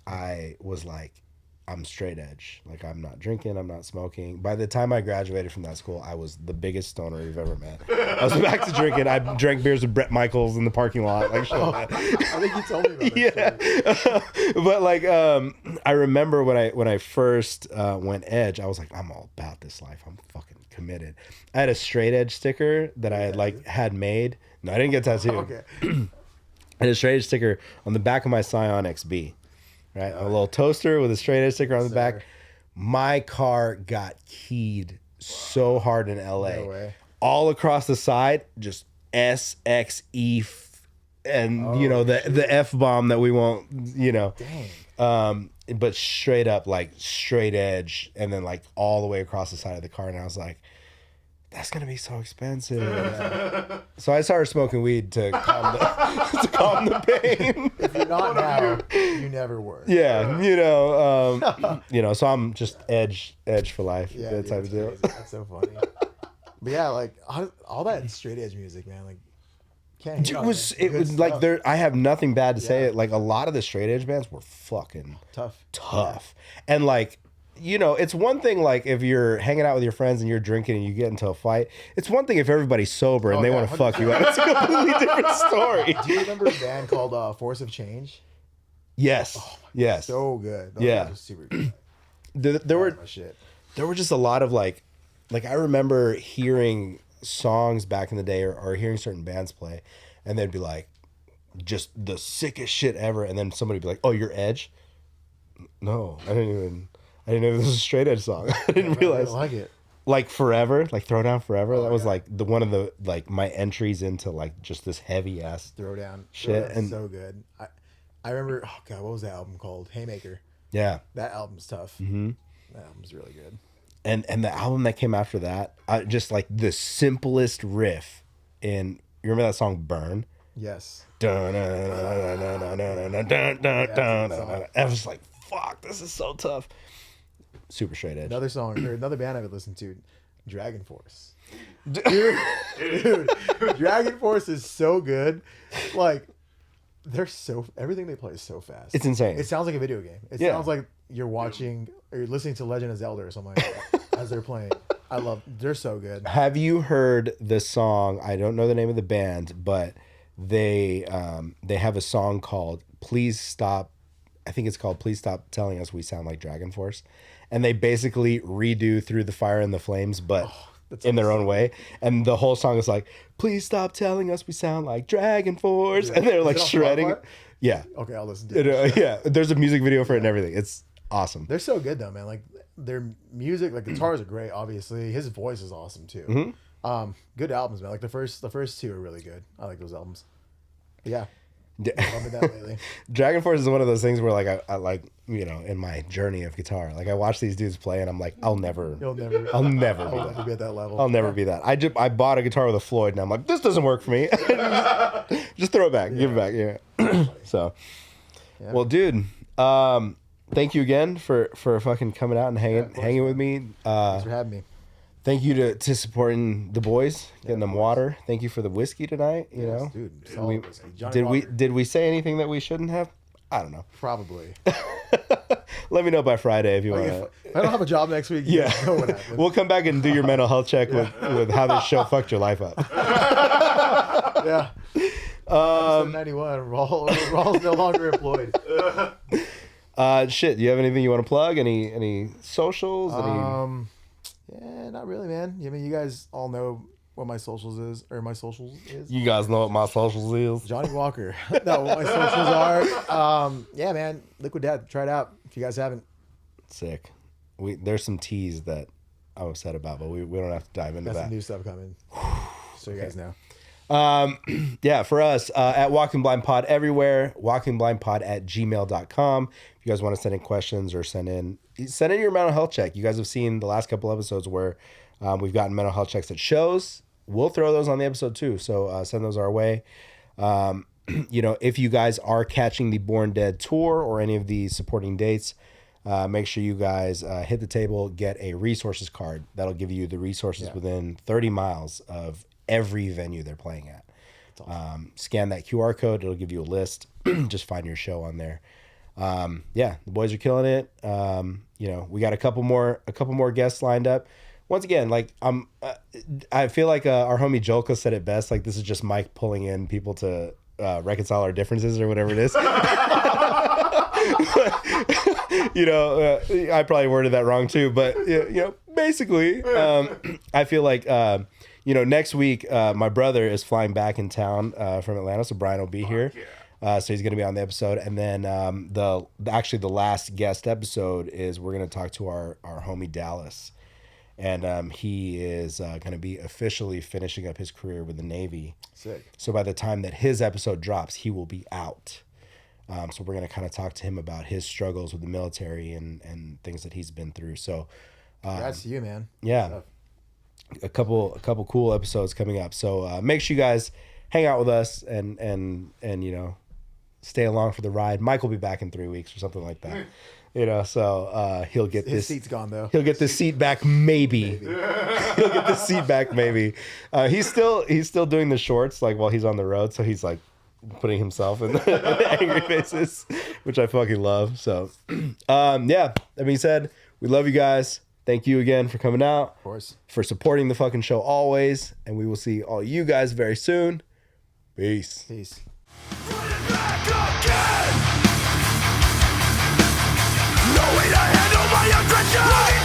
Speaker 2: I was like, I'm straight edge. Like, I'm not drinking, I'm not smoking. By the time I graduated from that school, I was the biggest stoner you've ever met. I was back to drinking. I drank beers with Brett Michaels in the parking lot. Like, shit like that.
Speaker 1: I think you told me about that.
Speaker 2: Yeah. But like, I remember when I first went edge, I was like, I'm all about this life. I'm fucking committed. I had a straight edge sticker that I had made. No, I didn't get tattooed.
Speaker 1: Okay.
Speaker 2: I had a straight edge sticker on the back of my Scion XB. Right, a little toaster with a straight edge sticker on the back. My car got keyed so hard in LA.
Speaker 1: No way.
Speaker 2: All across the side, just SXE, and the F bomb that we won't,
Speaker 1: Dang.
Speaker 2: but straight up like straight edge, and then like all the way across the side of the car, and I was like, that's gonna be so expensive. So I started smoking weed to calm the pain.
Speaker 1: If you're not now, you never were.
Speaker 2: Yeah, so I'm just edge for life.
Speaker 1: Yeah,
Speaker 2: that
Speaker 1: dude,
Speaker 2: type of deal.
Speaker 1: crazy. That's so funny. But yeah, like all that straight edge music, man. Like, can't.
Speaker 2: It was like there. I have nothing bad to say. It like a lot of the straight edge bands were fucking
Speaker 1: tough,
Speaker 2: and like. It's one thing like if you're hanging out with your friends and you're drinking and you get into a fight. It's one thing if everybody's sober and they want to fuck you up. It's a completely different story.
Speaker 1: Do you remember a band called Force of Change?
Speaker 2: Yes. Yes.
Speaker 1: So good. Those
Speaker 2: Yeah.
Speaker 1: guys are super good.
Speaker 2: There were just a lot of like I remember hearing songs back in the day or hearing certain bands play, and they'd be like, just the sickest shit ever, and then somebody'd be like, "Oh, you're Edge?" No, I didn't know this was a straight edge song. I didn't realize.
Speaker 1: I like it.
Speaker 2: Like Forever, like Throw Down Forever. That was like one of the like my entries into like just this heavy ass
Speaker 1: Throwdown
Speaker 2: shit. And
Speaker 1: so good. I remember. Oh god, what was that album called? Haymaker.
Speaker 2: yeah,
Speaker 1: That album's tough. Mm-hmm. That album's really good.
Speaker 2: and the album that came after that, just like the simplest riff in. You remember that song Burn?
Speaker 1: Yes.
Speaker 2: I was like, fuck, this is so tough. Super straight edge.
Speaker 1: Another song or another band I would listen to, Dragon Force. Dude, Dragon Force is so good. Like, everything they play is so fast.
Speaker 2: It's insane.
Speaker 1: It sounds like a video game. It sounds like you're watching or you're listening to Legend of Zelda or something like that as they're playing. They're so good.
Speaker 2: Have you heard the song? I don't know the name of the band, but they have a song called Please Stop. I think it's called Please Stop Telling Us We Sound Like Dragon Force. And they basically redo Through the Fire and the Flames, but in their own way. And the whole song is like, please stop telling us we sound like Dragon Force. Yeah. And they're like shredding it. Yeah.
Speaker 1: Okay, I'll listen to it.
Speaker 2: Yeah. There's a music video for it and everything. It's awesome.
Speaker 1: They're so good though, man. Like their music, like guitars are great, obviously. His voice is awesome too. Mm-hmm. Good albums, man. Like the first two are really good. I like those albums. But yeah. Loving that lately.
Speaker 2: Dragon Force is one of those things where like I like, you know, in my journey of guitar, like I watch these dudes play and I'm like, I'll never
Speaker 1: I'll
Speaker 2: be
Speaker 1: never
Speaker 2: that.
Speaker 1: be at that level.
Speaker 2: I'll never be that. I bought a guitar with a Floyd and I'm like, this doesn't work for me. Just throw it back. Give it back. Yeah. So,
Speaker 1: Yeah.
Speaker 2: well, dude, thank you again for fucking coming out and hanging with me.
Speaker 1: Thanks for having me.
Speaker 2: Thank you to supporting the boys, getting them water. Thank you for the whiskey tonight. You know,
Speaker 1: Dude, solid whiskey. Johnny
Speaker 2: did
Speaker 1: Walker.
Speaker 2: did we say anything that we shouldn't have? I don't know.
Speaker 1: Probably.
Speaker 2: Let me know by Friday if you want to.
Speaker 1: If I don't have a job next week,
Speaker 2: Yeah,
Speaker 1: you know what happened.
Speaker 2: we'll come back and do your mental health check with how this show fucked your life up.
Speaker 1: Yeah. Episode 91. Raul's no longer employed.
Speaker 2: Shit. Do you have anything you want to plug? Any socials?
Speaker 1: Yeah, not really, man. I mean, you guys all know what my socials is.
Speaker 2: You guys know what my socials is.
Speaker 1: Johnny Walker. No, what my socials are. Yeah, man. Liquid Death. Try it out if you guys haven't.
Speaker 2: Sick. There's some teas that I'm upset about, but we don't have to dive into
Speaker 1: Got
Speaker 2: that.
Speaker 1: some new stuff coming. So you guys know.
Speaker 2: Yeah, for us, at Walking Blind Pod everywhere, walkingblindpod@gmail.com. If you guys want to send in questions or send in your mental health check. You guys have seen the last couple episodes where we've gotten mental health checks at shows. We'll throw those on the episode too. So send those our way. You know, if you guys are catching the Born Dead tour or any of the supporting dates, make sure you guys hit the table, get a resources card. That'll give you the resources within 30 miles of every venue they're playing at. Awesome. Scan that QR code. It'll give you a list. Just find your show on there. Yeah, the boys are killing it. You know, we got a couple more guests lined up. Once again, like I feel like our homie Jolka said it best. Like this is just Mike pulling in people to reconcile our differences or whatever it is. You know, I probably worded that wrong too, but you know, basically, I feel like you know, next week my brother is flying back in town from Atlanta, so Brian will be here. So he's going to be on the episode, and then the last guest episode is we're going to talk to our homie Dallas, and he is going to be officially finishing up his career with the Navy.
Speaker 1: Sick.
Speaker 2: So by the time that his episode drops, he will be out. So we're going to kind of talk to him about his struggles with the military and things that he's been through. So
Speaker 1: Congrats to you, man.
Speaker 2: Yeah, a couple cool episodes coming up. So make sure you guys hang out with us and you know, stay along for the ride. Mike will be back in 3 weeks or something like that. You know, so he'll get
Speaker 1: His seat's gone though.
Speaker 2: He'll get the seat back maybe. He'll get the seat back maybe. He's still doing the shorts like while he's on the road, so he's like putting himself in the angry faces, which I fucking love. So yeah, that being said, we love you guys. Thank you again for coming out.
Speaker 1: Of course.
Speaker 2: For supporting the fucking show always. And we will see all you guys very soon. Peace.
Speaker 1: Peace.
Speaker 5: No way to handle my aggression.